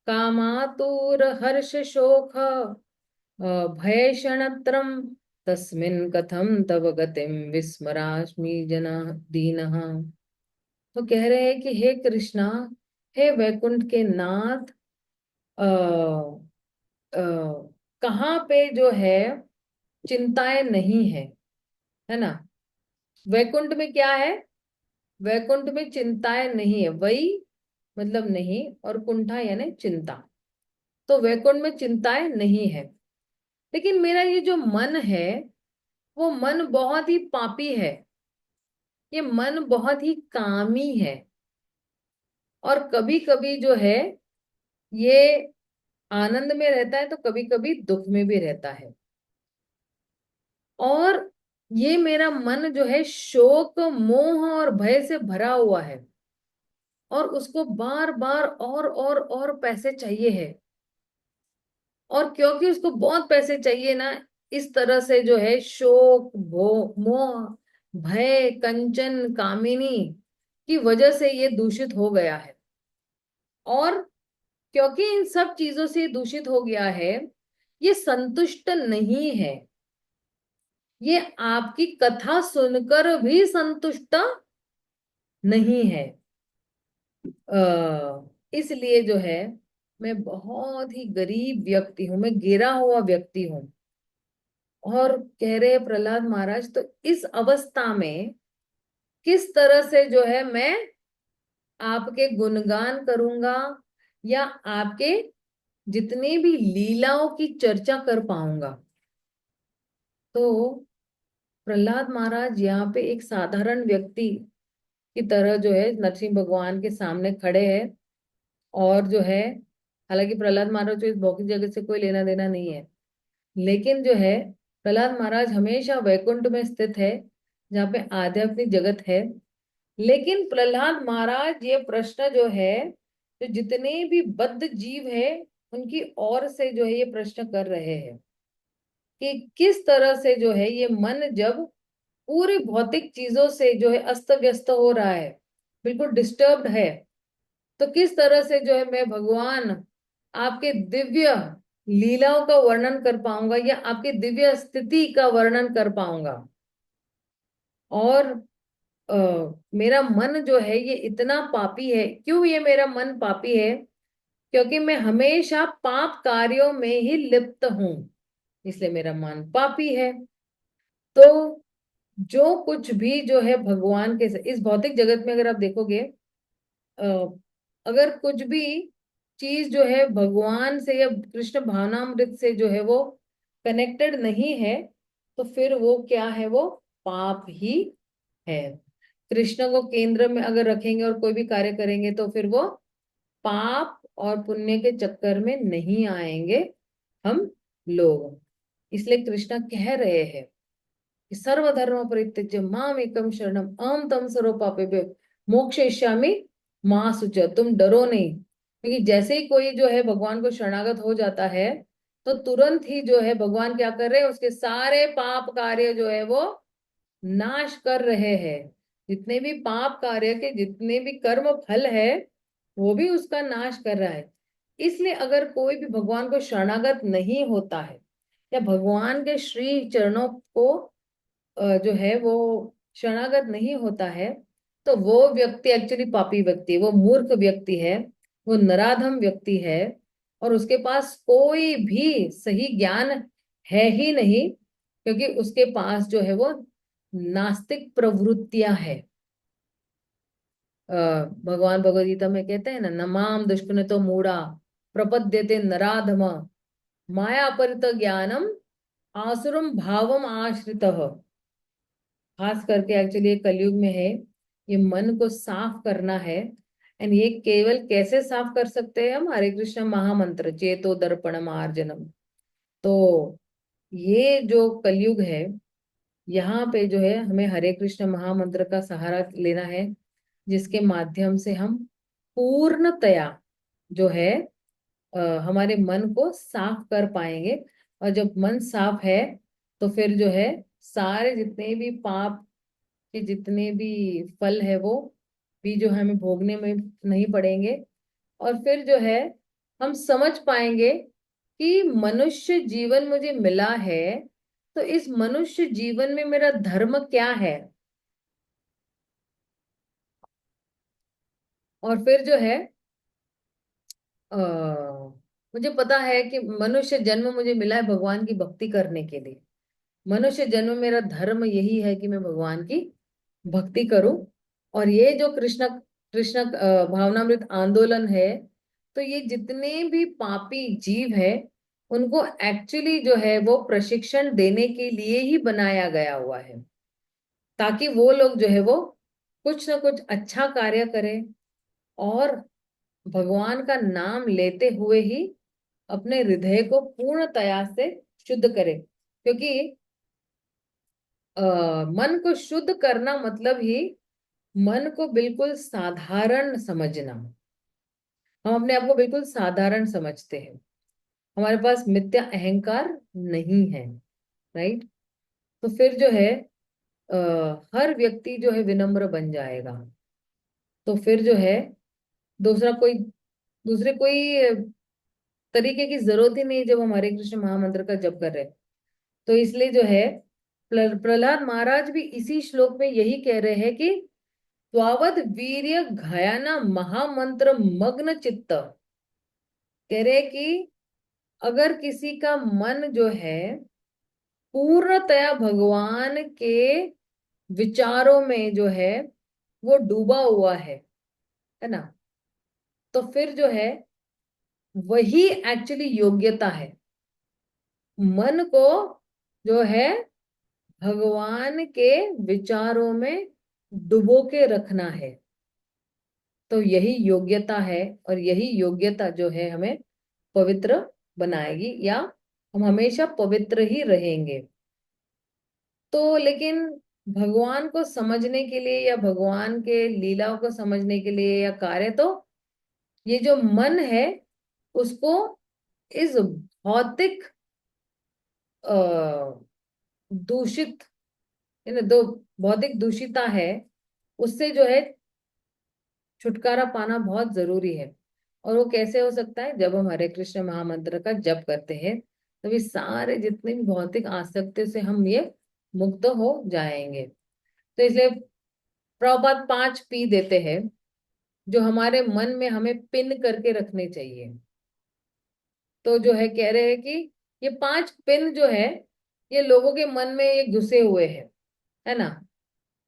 कामातुर हर्ष शोक भयशणत्रम तस्मिन् कथम तव गतिम विस्मरास्मि जना दीनः। तो कह रहे हैं कि हे कृष्णा, हे वैकुंठ के नाथ, आ, कहाँ पे जो है चिंताएं नहीं है, है ना। वैकुंठ में क्या है? वैकुंठ में चिंताएं नहीं है, वही मतलब नहीं, और कुंठा यानी चिंता। तो वैकुंठ में चिंताएं नहीं है। लेकिन मेरा ये जो मन है, वो मन बहुत ही पापी है। ये मन बहुत ही कामी है, और कभी कभी जो है ये आनंद में रहता है तो कभी कभी दुख में भी रहता है। और ये मेरा मन जो है शोक मोह और भय से भरा हुआ है, और उसको बार बार और पैसे चाहिए है। और क्योंकि उसको बहुत पैसे चाहिए ना, इस तरह से जो है शोक भो मोह भय कंचन कामिनी की वजह से ये दूषित हो गया है। और क्योंकि इन सब चीजों से दूषित हो गया है, ये संतुष्ट नहीं है। ये आपकी कथा सुनकर भी संतुष्ट नहीं है। इसलिए जो है मैं बहुत ही गरीब व्यक्ति हूं, मैं गिरा हुआ व्यक्ति हूं। और कह रहे हैं प्रहलाद महाराज, तो इस अवस्था में किस तरह से जो है मैं आपके गुणगान करूंगा, या आपके जितनी भी लीलाओं की चर्चा कर पाऊंगा। तो प्रहलाद महाराज यहाँ पे एक साधारण व्यक्ति की तरह जो है नरसिंह भगवान के सामने खड़े हैं। और जो है, हालांकि प्रहलाद महाराज को इस भौतिक जगत से कोई लेना देना नहीं है, लेकिन जो है प्रहलाद महाराज हमेशा वैकुंठ में स्थित है, जहाँ पे आध्यात्मिक जगत है। लेकिन प्रहलाद महाराज ये प्रश्न जो है, जो जितने भी बद्ध जीव है उनकी ओर से जो है ये प्रश्न कर रहे हैं कि किस तरह से जो है ये मन जब पूरी भौतिक चीजों से जो है अस्त व्यस्त हो रहा है, बिल्कुल डिस्टर्ब्ड है, तो किस तरह से जो है मैं भगवान आपके दिव्य लीलाओं का वर्णन कर पाऊंगा, या आपकी दिव्य स्थिति का वर्णन कर पाऊंगा। और अ, मेरा मन जो है ये इतना पापी है। क्यों ये मेरा मन पापी है? क्योंकि मैं हमेशा पाप कार्यों में ही लिप्त हूं, इसलिए मेरा मन पापी है। तो जो कुछ भी जो है भगवान के इस भौतिक जगत में अगर आप देखोगे, अ, अगर कुछ भी चीज जो है भगवान से या कृष्ण भावनामृत से जो है वो कनेक्टेड नहीं है, तो फिर वो क्या है? वो पाप ही है। कृष्ण को केंद्र में अगर रखेंगे और कोई भी कार्य करेंगे तो फिर वो पाप और पुण्य के चक्कर में नहीं आएंगे हम लोग। इसलिए कृष्ण कह रहे हैं कि सर्वधर्म परित्यज्य माम एकम शरणम अहम तम सर्व पापेभ्यो मोक्षयिष्यामि मां शुच। तुम डरो नहीं, क्योंकि जैसे ही कोई जो है भगवान को शरणागत हो जाता है, तो तुरंत ही जो है भगवान क्या कर रहे हैं? उसके सारे पाप कार्य जो है वो नाश कर रहे हैं। जितने भी पाप कार्य के जितने भी कर्म फल है, वो भी उसका नाश कर रहा है। इसलिए अगर कोई भी भगवान को शरणागत नहीं होता है, या भगवान के श्री चरणों को जो है वो शरणागत नहीं होता है, तो वो व्यक्ति एक्चुअली पापी व्यक्ति है, वो मूर्ख व्यक्ति है, वो नराधम व्यक्ति है। और उसके पास कोई भी सही ज्ञान है ही नहीं, क्योंकि उसके पास जो है वो नास्तिक प्रवृत्तियां है। भगवान भगवद गीता में कहते हैं ना, नमाम दुष्कृत तो मूढ़ा प्रपद्यते नराधम माया अपरित ज्ञानम आसुरम भावम आश्रित। खास करके एक्चुअली ये कलयुग में है, ये मन को साफ करना है। एंड ये केवल कैसे साफ कर सकते हैं हम? हरे कृष्ण महामंत्र चेतो दर्पण मार्जनम। तो ये जो कलयुग है, यहाँ पे जो है हमें हरे कृष्ण महामंत्र का सहारा लेना है, जिसके माध्यम से हम पूर्णतया जो है हमारे मन को साफ कर पाएंगे। और जब मन साफ है, तो फिर जो है सारे जितने भी पाप के जितने भी फल है वो भी जो है हमें भोगने में नहीं पड़ेंगे। और फिर जो है हम समझ पाएंगे कि मनुष्य जीवन मुझे मिला है, तो इस मनुष्य जीवन में मेरा धर्म क्या है। और फिर जो है मुझे पता है कि मनुष्य जन्म मुझे मिला है भगवान की भक्ति करने के लिए। मनुष्य जन्म मेरा धर्म यही है कि मैं भगवान की भक्ति करूं। और ये जो कृष्ण कृष्ण भावनामृत आंदोलन है, तो ये जितने भी पापी जीव है उनको एक्चुअली जो है वो प्रशिक्षण देने के लिए ही बनाया गया हुआ है, ताकि वो लोग जो है वो कुछ ना कुछ अच्छा कार्य करे और भगवान का नाम लेते हुए ही अपने हृदय को पूर्णतया से शुद्ध करे। क्योंकि मन को शुद्ध करना मतलब ही मन को बिल्कुल साधारण समझना। हम अपने आप को बिल्कुल साधारण समझते हैं, हमारे पास मिथ्या अहंकार नहीं है। राइट। तो फिर जो है हर व्यक्ति जो है विनम्र बन जाएगा। तो फिर जो है दूसरा कोई दूसरे कोई तरीके की जरूरत ही नहीं जब हम हरे कृष्ण महामंत्र का जप कर रहे हैं। तो इसलिए जो है प्रहलाद महाराज भी इसी श्लोक में यही कह रहे हैं कि त्वावद वीर्य घयाना महामंत्र मग्न चित्त। कह रहे कि अगर किसी का मन जो है पूर्णतया भगवान के विचारों में जो है वो डूबा हुआ है ना, तो फिर जो है वही एक्चुअली योग्यता है। मन को जो है भगवान के विचारों में डुबो के रखना है। तो यही योग्यता है, और यही योग्यता जो है हमें पवित्र बनाएगी, या हम हमेशा पवित्र ही रहेंगे। तो लेकिन भगवान को समझने के लिए या भगवान के लीलाओं को समझने के लिए या कार्य, तो ये जो मन है उसको इस भौतिक दूषित, दो भौतिक दूषिता है, उससे जो है छुटकारा पाना बहुत जरूरी है। और वो कैसे हो सकता है? जब हम हरे कृष्ण महामंत्र का जप करते हैं तभी सारे जितने भी भौतिक आसक्ति से हम ये मुक्त हो जाएंगे। तो इसलिए प्रभुपाद 5 P देते हैं जो हमारे मन में हमें पिन करके रखने चाहिए। तो जो है कह रहे हैं कि ये 5 पिन जो है ये लोगों के मन में ये घुसे हुए हैं, है ना।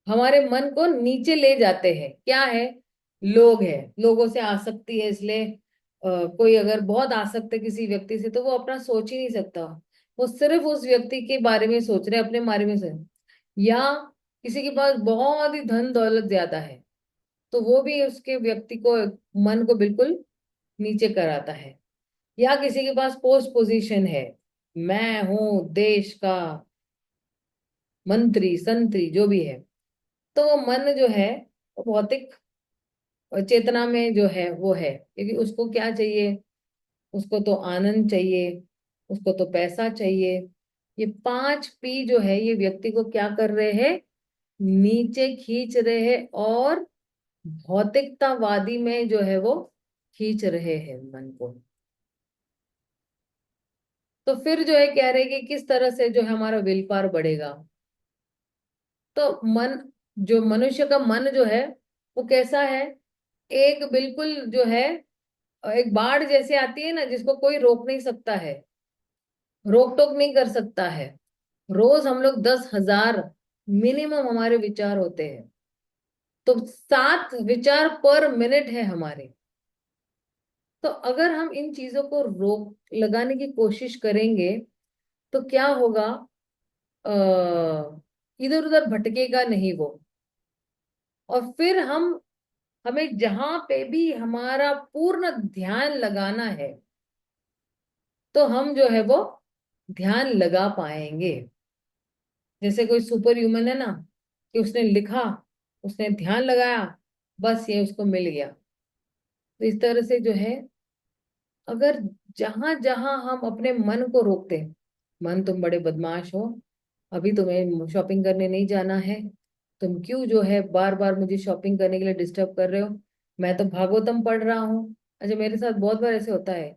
हमारे मन को नीचे ले जाते हैं। क्या है? लोग है, लोगों से आसक्ति है। इसलिए कोई अगर बहुत आसक्त है किसी व्यक्ति से तो वो अपना सोच ही नहीं सकता, वो सिर्फ उस व्यक्ति के बारे में सोच रहे, अपने बारे में सोच। या किसी के पास बहुत ही धन दौलत ज्यादा है तो वो भी उसके व्यक्ति को, मन को बिल्कुल नीचे कराता है। या किसी के पास पोस्ट पोजीशन है, मैं हूं देश का मंत्री संतरी जो भी है, तो वो मन जो है वो भौतिक चेतना में जो है वो है, क्योंकि उसको क्या चाहिए? उसको तो आनंद चाहिए, उसको तो पैसा चाहिए। ये 5 P जो है ये व्यक्ति को क्या कर रहे हैं? नीचे खींच रहे हैं, और भौतिकतावादी में जो है वो खींच रहे हैं मन को। तो फिर जो है कह रहे हैं कि किस तरह से जो है हमारा विल पावर बढ़ेगा। तो मन, जो मनुष्य का मन जो है वो कैसा है? एक बिल्कुल जो है एक बाढ़ जैसे आती है ना, जिसको कोई रोक नहीं सकता है, रोक टोक नहीं कर सकता है। रोज हम लोग 10,000 मिनिमम हमारे विचार होते हैं, तो 7 विचार पर मिनट है हमारे। तो अगर हम इन चीजों को रोक लगाने की कोशिश करेंगे तो क्या होगा? इधर उधर भटकेगा नहीं वो। और फिर हमें जहां पे भी हमारा पूर्ण ध्यान लगाना है तो हम जो है वो ध्यान लगा पाएंगे। जैसे कोई सुपर ह्यूमन है ना, कि उसने लिखा, उसने ध्यान लगाया, बस ये उसको मिल गया। तो इस तरह से जो है अगर जहां जहां हम अपने मन को रोकते हैं, मन तुम बड़े बदमाश हो, अभी तुम्हें शॉपिंग करने नहीं जाना है, तुम क्यों जो है बार बार मुझे शॉपिंग करने के लिए डिस्टर्ब कर रहे हो, मैं तो भागवतम पढ़ रहा हूँ। अच्छा, मेरे साथ बहुत बार ऐसे होता है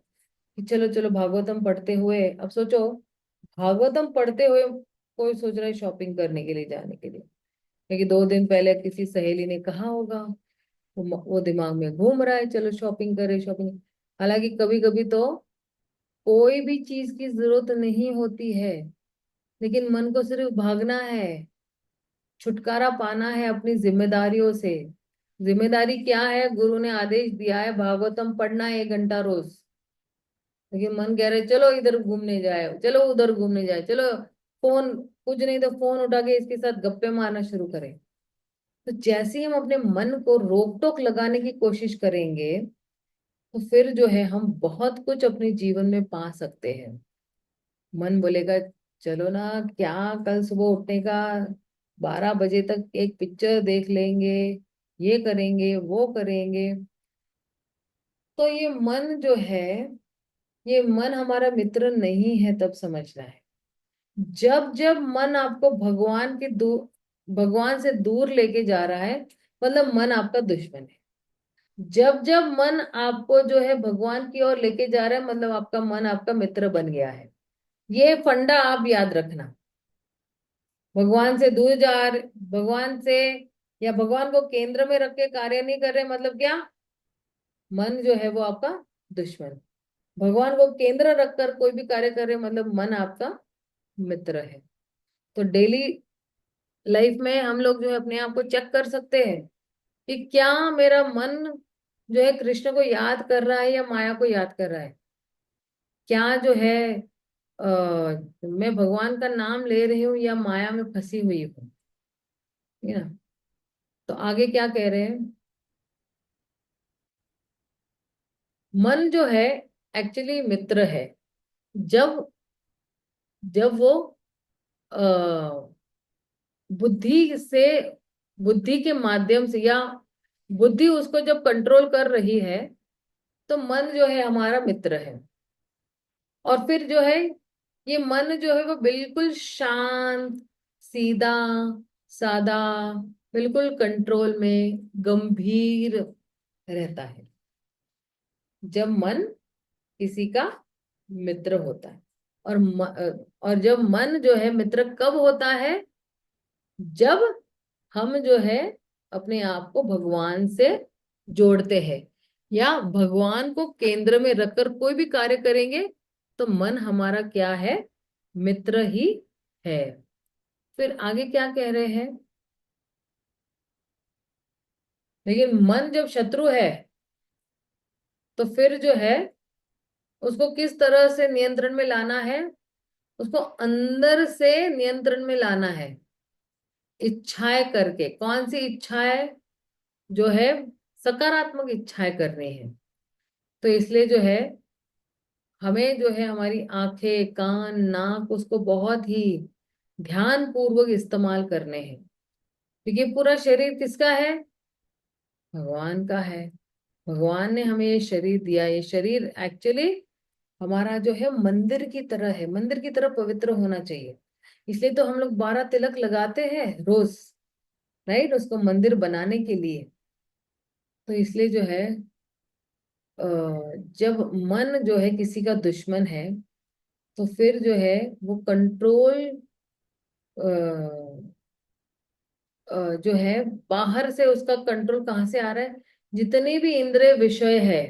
कि चलो चलो भागवतम पढ़ते हुए, अब सोचो भागवतम पढ़ते हुए कोई सोच रहा है शॉपिंग करने के लिए जाने के लिए, क्योंकि 2 दिन पहले किसी सहेली ने कहा होगा, वो दिमाग में घूम रहा है, चलो शॉपिंग करे शॉपिंग। हालांकि कभी कभी तो कोई भी चीज की जरूरत नहीं होती है, लेकिन मन को सिर्फ भागना है, छुटकारा पाना है अपनी जिम्मेदारियों से। जिम्मेदारी क्या है? गुरु ने आदेश दिया है भागवतम पढ़ना है 1 घंटा रोज, लेकिन मन कह रहे चलो इधर घूमने जाए, चलो उधर घूमने जाए, चलो फोन, कुछ नहीं तो फोन उठा के इसके साथ गप्पे मारना शुरू करें। तो जैसे ही हम अपने मन को रोक टोक लगाने की कोशिश करेंगे, तो फिर जो है हम बहुत कुछ अपने जीवन में पा सकते हैं। मन बोलेगा चलो ना, क्या कल सुबह उठने का, 12 बजे तक एक पिक्चर देख लेंगे, ये करेंगे वो करेंगे। तो ये मन जो है, ये मन हमारा मित्र नहीं है, तब समझना है। जब जब मन आपको भगवान से दूर लेके जा रहा है, मतलब मन आपका दुश्मन है। जब जब मन आपको जो है भगवान की ओर लेके जा रहा है, मतलब आपका मन आपका मित्र बन गया है। ये फंडा आप याद रखना। भगवान से दूर भगवान से या भगवान को केंद्र में रख के कार्य नहीं कर रहे, मतलब क्या, मन जो है वो आपका दुश्मन। भगवान को केंद्र रखकर कोई भी कार्य कर रहे, मतलब मन आपका मित्र है। तो डेली लाइफ में हम लोग जो है अपने आप को चेक कर सकते हैं कि क्या मेरा मन जो है कृष्ण को याद कर रहा है या माया को याद कर रहा है। क्या जो है मैं भगवान का नाम ले रही हूँ या माया में फंसी हुई हूँ। ठीक है ना। तो आगे क्या कह रहे हैं, मन जो है एक्चुअली मित्र है। जब जब वो अ, बुद्धि से बुद्धि के माध्यम से, या बुद्धि उसको जब कंट्रोल कर रही है, तो मन जो है हमारा मित्र है। और फिर जो है ये मन जो है वो बिल्कुल शांत, सीधा, सादा, बिल्कुल कंट्रोल में, गंभीर रहता है जब मन किसी का मित्र होता है। और जब मन जो है मित्र कब होता है, जब हम जो है अपने आप को भगवान से जोड़ते हैं, या भगवान को केंद्र में रखकर कोई भी कार्य करेंगे, तो मन हमारा क्या है, मित्र ही है। फिर आगे क्या कह रहे हैं, लेकिन मन जब शत्रु है, तो फिर जो है उसको किस तरह से नियंत्रण में लाना है, उसको अंदर से नियंत्रण में लाना है, इच्छाएं करके। कौन सी इच्छाएं, जो है सकारात्मक इच्छाएं करनी है। तो इसलिए जो है हमें जो है हमारी आंखें, कान, नाक, उसको बहुत ही ध्यान पूर्वक इस्तेमाल करने हैं। क्योंकि पूरा शरीर किसका है, भगवान का है। भगवान ने हमें ये शरीर दिया। ये शरीर एक्चुअली हमारा जो है मंदिर की तरह है, मंदिर की तरह पवित्र होना चाहिए। इसलिए तो हम लोग 12 तिलक लगाते हैं रोज, राइट, उसको मंदिर बनाने के लिए। तो इसलिए जो है अ, जब मन जो है किसी का दुश्मन है, तो फिर जो है वो कंट्रोल जो है बाहर से, उसका कंट्रोल कहाँ से आ रहा है, जितने भी इंद्रिय विषय है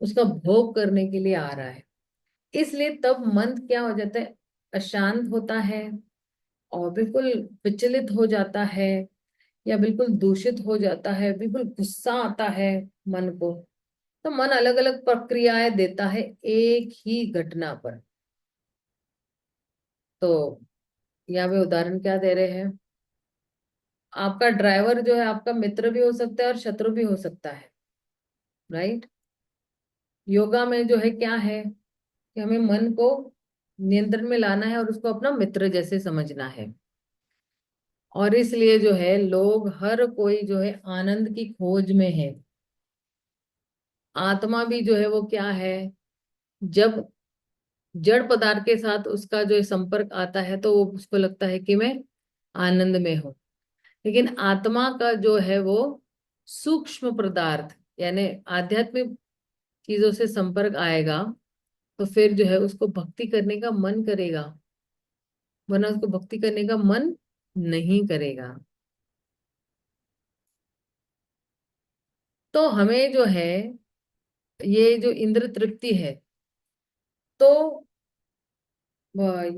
उसका भोग करने के लिए आ रहा है। इसलिए तब मन क्या हो जाता है, अशांत होता है, और बिल्कुल विचलित हो जाता है, या बिल्कुल दूषित हो जाता है, बिल्कुल गुस्सा आता है मन को। तो मन अलग अलग प्रक्रियाएं देता है एक ही घटना पर। तो यहाँ पे उदाहरण क्या दे रहे हैं, आपका ड्राइवर जो है आपका मित्र भी हो सकता है और शत्रु भी हो सकता है, राइट। योगा में जो है क्या है कि हमें मन को नियंत्रण में लाना है और उसको अपना मित्र जैसे समझना है। और इसलिए जो है लोग, हर कोई जो है आनंद की खोज में है। आत्मा भी जो है वो क्या है, जब जड़ पदार्थ के साथ उसका जो संपर्क आता है, तो वो उसको लगता है कि मैं आनंद में हूँ। लेकिन आत्मा का जो है वो सूक्ष्म पदार्थ, यानी आध्यात्मिक चीजों से संपर्क आएगा, तो फिर जो है उसको भक्ति करने का मन करेगा, वरना उसको भक्ति करने का मन नहीं करेगा। तो हमें जो है ये जो इंद्र तृप्ति है, तो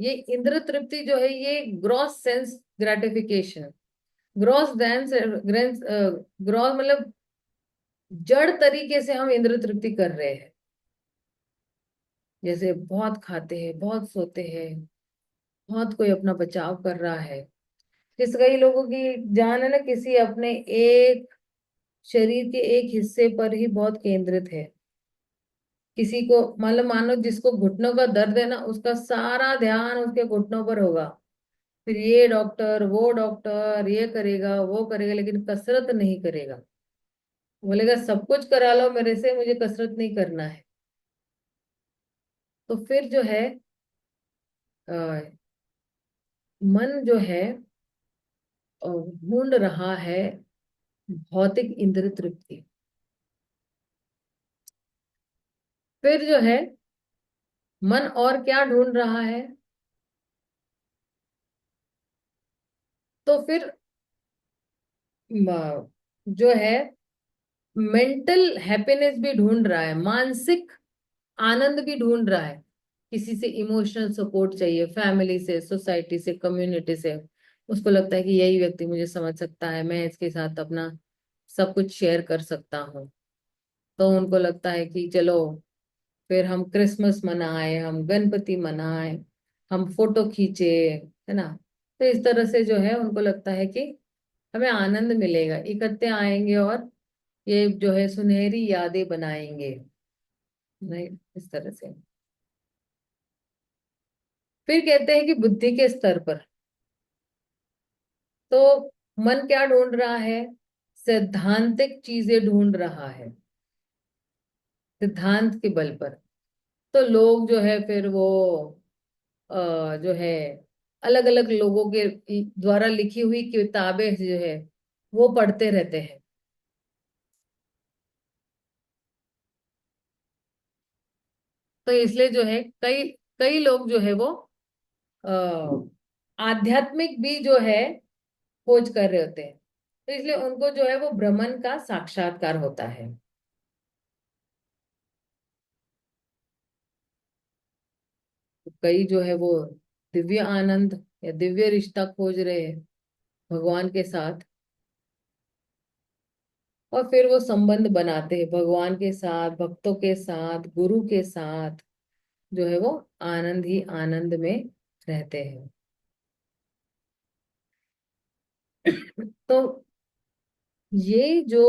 ये इंद्र तृप्ति जो है ये gross sense gratification, gross dense gross मतलब जड़ तरीके से हम इंद्र तृप्ति कर रहे हैं। जैसे बहुत खाते हैं, बहुत सोते हैं, बहुत कोई अपना बचाव कर रहा है, जिस कई लोगों की जान है ना किसी अपने एक शरीर के एक हिस्से पर ही बहुत केंद्रित है। किसी को मतलब मानो जिसको घुटनों का दर्द है ना, उसका सारा ध्यान उसके घुटनों पर होगा। फिर ये डॉक्टर वो डॉक्टर ये करेगा वो करेगा, लेकिन कसरत नहीं करेगा। बोलेगा सब कुछ करा लो मेरे से, मुझे कसरत नहीं करना है। तो फिर जो है अ, मन जो है ढूंढ रहा है भौतिक इंद्रिय तृप्ति। फिर जो है मन और क्या ढूंढ रहा है, तो फिर जो है मेंटल हैप्पीनेस भी ढूंढ रहा है, मानसिक आनंद भी ढूंढ रहा है। किसी से इमोशनल सपोर्ट चाहिए, फैमिली से, सोसाइटी से, कम्युनिटी से। उसको लगता है कि यही व्यक्ति मुझे समझ सकता है, मैं इसके साथ अपना सब कुछ शेयर कर सकता हूँ। तो उनको लगता है कि चलो फिर हम क्रिसमस मनाए, हम गणपति मनाए, हम फोटो खींचे, है ना। तो इस तरह से जो है उनको लगता है कि हमें आनंद मिलेगा, इकट्ठे आएंगे और ये जो है सुनहरी यादें बनाएंगे। नहीं, इस तरह से। फिर कहते हैं कि बुद्धि के स्तर पर तो मन क्या ढूंढ रहा है, सैद्धांतिक चीजें ढूंढ रहा है, सिद्धांत के बल पर। तो लोग जो है फिर वो जो है अलग अलग लोगों के द्वारा लिखी हुई किताबें जो है वो पढ़ते रहते हैं। तो इसलिए जो है कई कई लोग जो है वो आध्यात्मिक भी जो है खोज कर रहे होते हैं। तो इसलिए उनको जो है वो ब्रह्मन का साक्षात्कार होता है। तो कई जो है वो दिव्य आनंद या दिव्य रिश्ता खोज रहे हैं भगवान के साथ, और फिर वो संबंध बनाते हैं भगवान के साथ, भक्तों के साथ, गुरु के साथ। जो है वो आनंद ही आनंद में रहते हैं। तो ये जो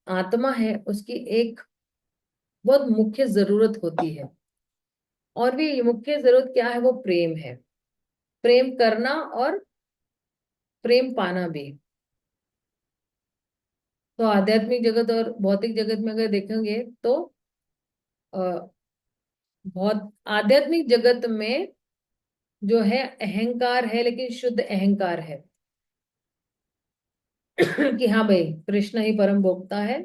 आत्मा है उसकी एक बहुत मुख्य जरूरत होती है। और भी मुख्य जरूरत क्या है, वो प्रेम है। प्रेम करना और प्रेम पाना भी। तो आध्यात्मिक जगत और भौतिक जगत में अगर देखेंगे तो अ, बहुत आध्यात्मिक जगत में जो है अहंकार है, लेकिन शुद्ध अहंकार है। कि हाँ भाई कृष्ण ही परम भोक्ता है,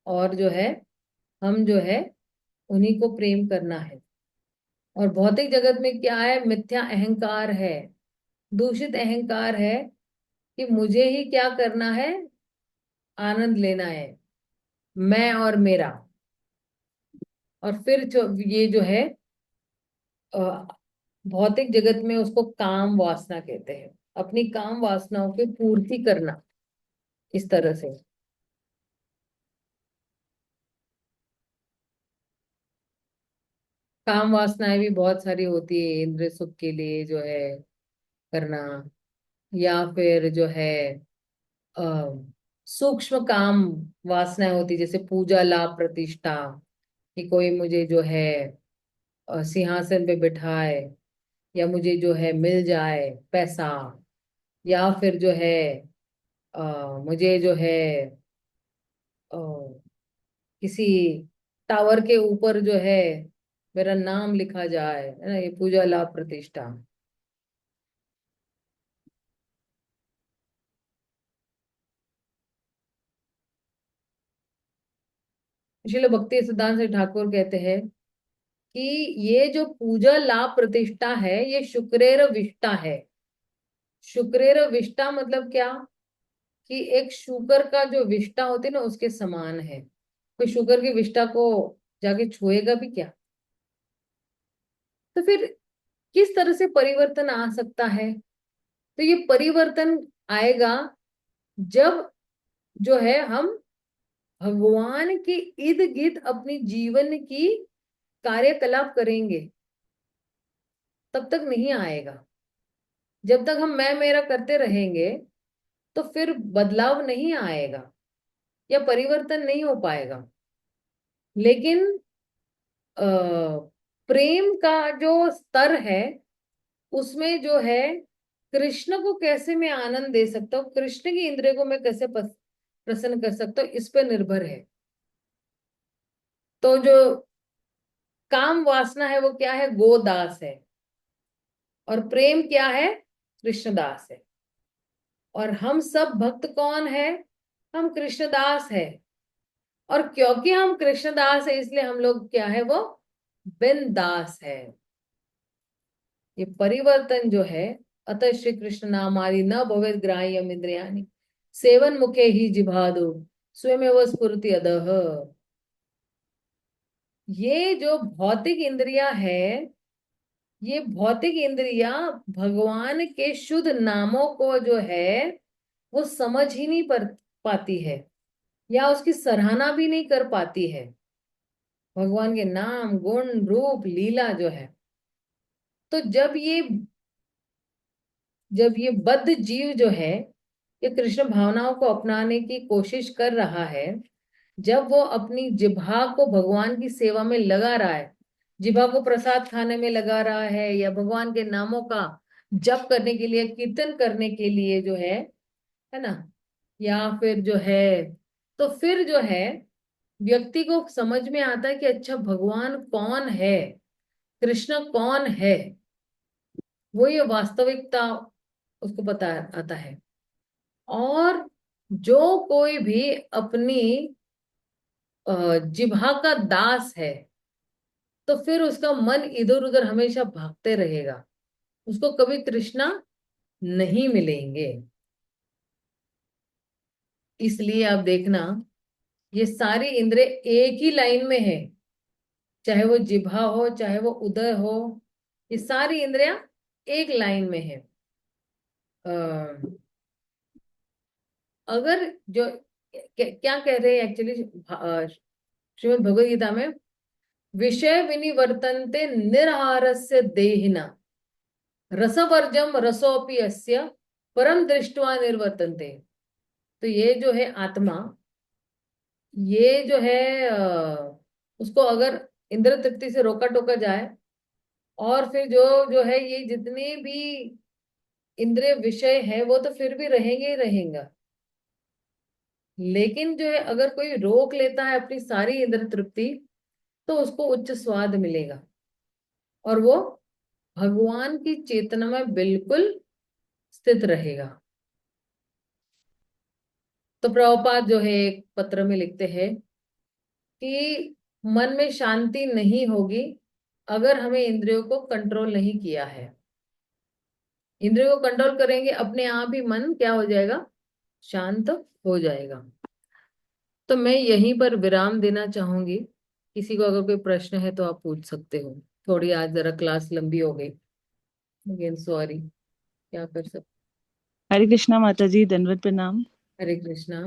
और जो है हम जो है उन्हीं को प्रेम करना है। और भौतिक जगत में क्या है, मिथ्या अहंकार है, दूषित अहंकार है कि मुझे ही क्या करना है, आनंद लेना है, मैं और मेरा। और फिर जो ये जो है अ, भौतिक जगत में उसको काम वासना कहते हैं, अपनी काम वासनाओं की पूर्ति करना इस तरह से। काम वासनाएं भी बहुत सारी होती है, इंद्रिय सुख के लिए जो है करना, या फिर जो है अ, सूक्ष्म काम वासनाएं होती, जैसे पूजा लाभ प्रतिष्ठा, कि कोई मुझे जो है सिंहासन पे बिठाए, या मुझे जो है मिल जाए पैसा, या फिर जो है मुझे जो है अ, किसी टावर के ऊपर जो है मेरा नाम लिखा जाए, है ना, ये पूजा लाभ प्रतिष्ठा। इसलिए भक्ति सिद्धांत से ठाकुर कहते हैं कि ये जो पूजा लाभ प्रतिष्ठा है ये शुक्रेर विष्टा है। शुक्रेर विष्टा मतलब क्या, कि एक शुगर का जो विष्टा होती है ना उसके समान है। कोई शुगर की विष्टा को जाके छुएगा भी क्या। तो फिर किस तरह से परिवर्तन आ सकता है, तो ये परिवर्तन आएगा जब जो है हम भगवान के इर्द गिर्द अपनी जीवन की कार्यकलाप करेंगे, तब तक नहीं आएगा। जब तक हम मैं मेरा करते रहेंगे तो फिर बदलाव नहीं आएगा या परिवर्तन नहीं हो पाएगा। लेकिन अ, प्रेम का जो स्तर है उसमें जो है, कृष्ण को कैसे मैं आनंद दे सकता हूँ, कृष्ण की इंद्रिय को मैं कैसे प्रसन्न कर सकता हूँ, इस पे निर्भर है। तो जो काम वासना है वो क्या है, गोदास है। और प्रेम क्या है, कृष्णदास है। और हम सब भक्त कौन है, हम कृष्णदास है। और क्योंकि हम कृष्णदास है इसलिए हम लोग क्या है, वो बिंदास है। ये परिवर्तन जो है, अतः श्री कृष्ण नामादि न भवेद ग्राह्यम इंद्रियाणि सेवन मुखे ही जिभादो स्वयमेव स्फुरति अदः। ये जो भौतिक इंद्रियां है, ये भौतिक इंद्रियां भगवान के शुद्ध नामों को जो है वो समझ ही नहीं पाती है, या उसकी सराहना भी नहीं कर पाती है। भगवान के नाम गुण रूप लीला जो है, तो जब ये बद्ध जीव जो है, ये कृष्ण भावनाओं को अपनाने की कोशिश कर रहा है, जब वो अपनी जिह्वा को भगवान की सेवा में लगा रहा है, जिह्वा को प्रसाद खाने में लगा रहा है, या भगवान के नामों का जप करने के लिए, कीर्तन करने के लिए जो है ना, या फिर जो है, तो फिर जो है व्यक्ति को समझ में आता है कि अच्छा भगवान कौन है, कृष्ण कौन है। वो ये वास्तविकता उसको पता आता है। और जो कोई भी अपनी जिह्वा का दास है, तो फिर उसका मन इधर उधर हमेशा भागते रहेगा, उसको कभी तृष्णा नहीं मिलेंगे। इसलिए आप देखना, ये सारी इंद्रिय एक ही लाइन में है, चाहे वो जिह्वा हो चाहे वो उदर हो, ये सारी इंद्रियां एक लाइन में है। अ, अगर जो क्या कह रहे हैं एक्चुअली श्रीमद् भगवद गीता में, विषय विनिवर्तन्ते निराहारस्य देहिना रसवर्जम रसोपि अस्य परम दृष्ट्वा निर्वर्तन्ते। तो ये जो है आत्मा, ये जो है उसको अगर इंद्र तृप्ति से रोका टोका जाए, और फिर जो जो है ये जितने भी इंद्रिय विषय है वो तो फिर भी रहेंगे ही रहेंगे। लेकिन जो है अगर कोई रोक लेता है अपनी सारी इंद्र तृप्ति, तो उसको उच्च स्वाद मिलेगा, और वो भगवान की चेतना में बिल्कुल स्थित रहेगा। तो प्रभुपाद जो है एक पत्र में लिखते हैं कि मन में शांति नहीं होगी अगर हमें इंद्रियों को कंट्रोल नहीं किया है। इंद्रियों को कंट्रोल करेंगे, अपने आप ही मन क्या हो जाएगा, शांत हो जाएगा। तो मैं यहीं पर विराम देना चाहूंगी। किसी को अगर कोई प्रश्न है तो आप पूछ सकते हो। थोड़ी आज जरा क्लास लंबी हो गई, अगेन सॉरी, क्या कर सकते। हरे कृष्णा माता जी, दंडवत प्रणाम। हरे कृष्णा।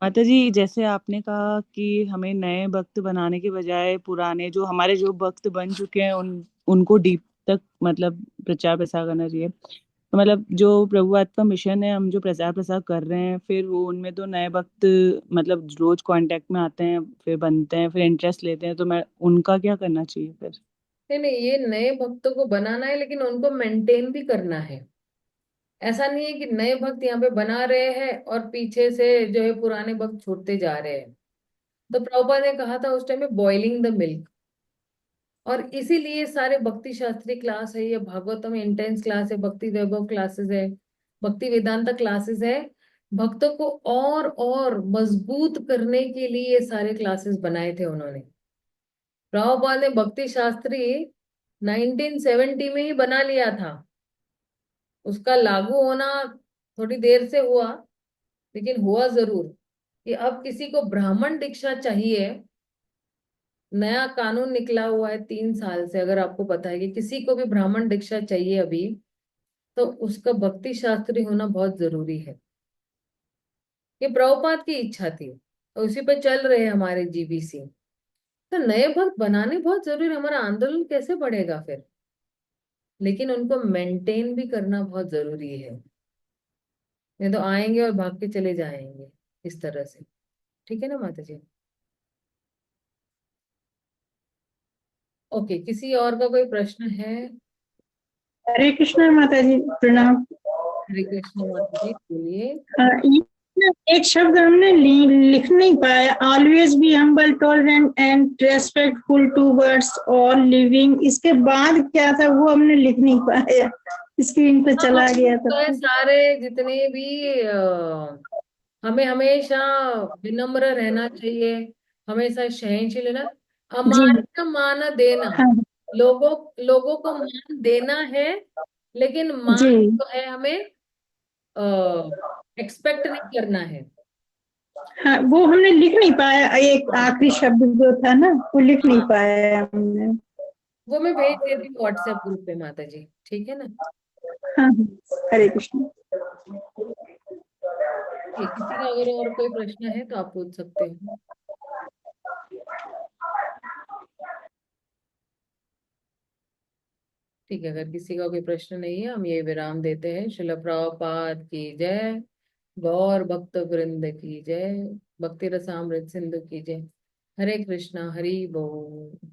माता जी, जैसे आपने कहा कि हमें नए भक्त बनाने के बजाय पुराने जो हमारे जो भक्त बन चुके हैं उनको डीप तक मतलब प्रचार प्रसार करना चाहिए। तो मतलब जो प्रभुपाद का मिशन है, हम जो प्रचार प्रसार कर रहे हैं, फिर वो उनमें तो नए भक्त मतलब रोज कांटेक्ट में आते हैं, फिर बनते हैं, फिर इंटरेस्ट लेते हैं, तो मैं उनका क्या करना चाहिए फिर? नहीं नहीं, ये नए भक्तों को बनाना है लेकिन उनको मेंटेन भी करना है। ऐसा नहीं है कि नए भक्त यहाँ पे बना रहे हैं और पीछे से जो है पुराने भक्त छूटते जा रहे हैं। तो प्रभुपाद ने कहा था उस टाइम में बॉइलिंग द मिल्क। और इसीलिए सारे भक्ति शास्त्री क्लास है, ये भागवतम इंटेंस क्लास है, भक्ति वैभव क्लासेस है, भक्ति वेदांता क्लासेस है। भक्तों को और मजबूत करने के लिए ये सारे क्लासेस बनाए थे उन्होंने। प्रभुपाद ने भक्ति शास्त्री 1970 में ही बना लिया था। उसका लागू होना थोड़ी देर से हुआ, लेकिन हुआ जरूर। कि अब किसी को ब्राह्मण दीक्षा चाहिए, नया कानून निकला हुआ है 3 साल से, अगर आपको पता है कि किसी को भी ब्राह्मण दीक्षा चाहिए अभी, तो उसका भक्ति शास्त्री होना बहुत जरूरी है। ये प्रभुपाद की इच्छा थी, तो उसी पर चल रहे हैं हमारे जीबीसी। तो नए भक्त बनाने बहुत जरूरी है, हमारा आंदोलन कैसे बढ़ेगा फिर। लेकिन उनको मेंटेन भी करना बहुत जरूरी है, नहीं तो आएंगे और भाग के चले जाएंगे इस तरह से। ठीक है ना माता जी? ओके, किसी और का कोई प्रश्न है? हरे कृष्ण माता जी, प्रणाम। हरे कृष्ण माता जी, बोलिए। ये ना एक शब्द हमने लिख नहीं पाया, always be humble tolerant and respectful towards all living, इसके बाद क्या था वो हमने लिख नहीं पाया, स्क्रीन पे हाँ, चला हम गया तो है था। सारे जितने भी हमें हमेशा विनम्र रहना चाहिए, हमेशा सहनशील रहना, जी। अमान मान देना, हाँ। लोगों लोगों को मान देना है, लेकिन मान जी। जो है हमें एक्सपेक्ट नहीं करना है। हाँ, वो हमने लिख नहीं पाया, एक आखिरी शब्द जो था ना वो लिख नहीं हाँ, पाया हमने। वो मैं भेज देती हूँ व्हाट्सएप ग्रुप पे माता जी, ठीक है ना? हाँ हाँ, हरे कृष्ण। किसी का अगर और कोई प्रश्न है तो आप पूछ सकते हो। ठीक है, अगर किसी का कोई प्रश्न नहीं है, हम ये विराम देते हैं। श्रील प्रभुपाद की जय, गौर भक्त वृंद की जय, भक्ति रसामृत सिंधु की जय। हरे कृष्णा, हरि बोल।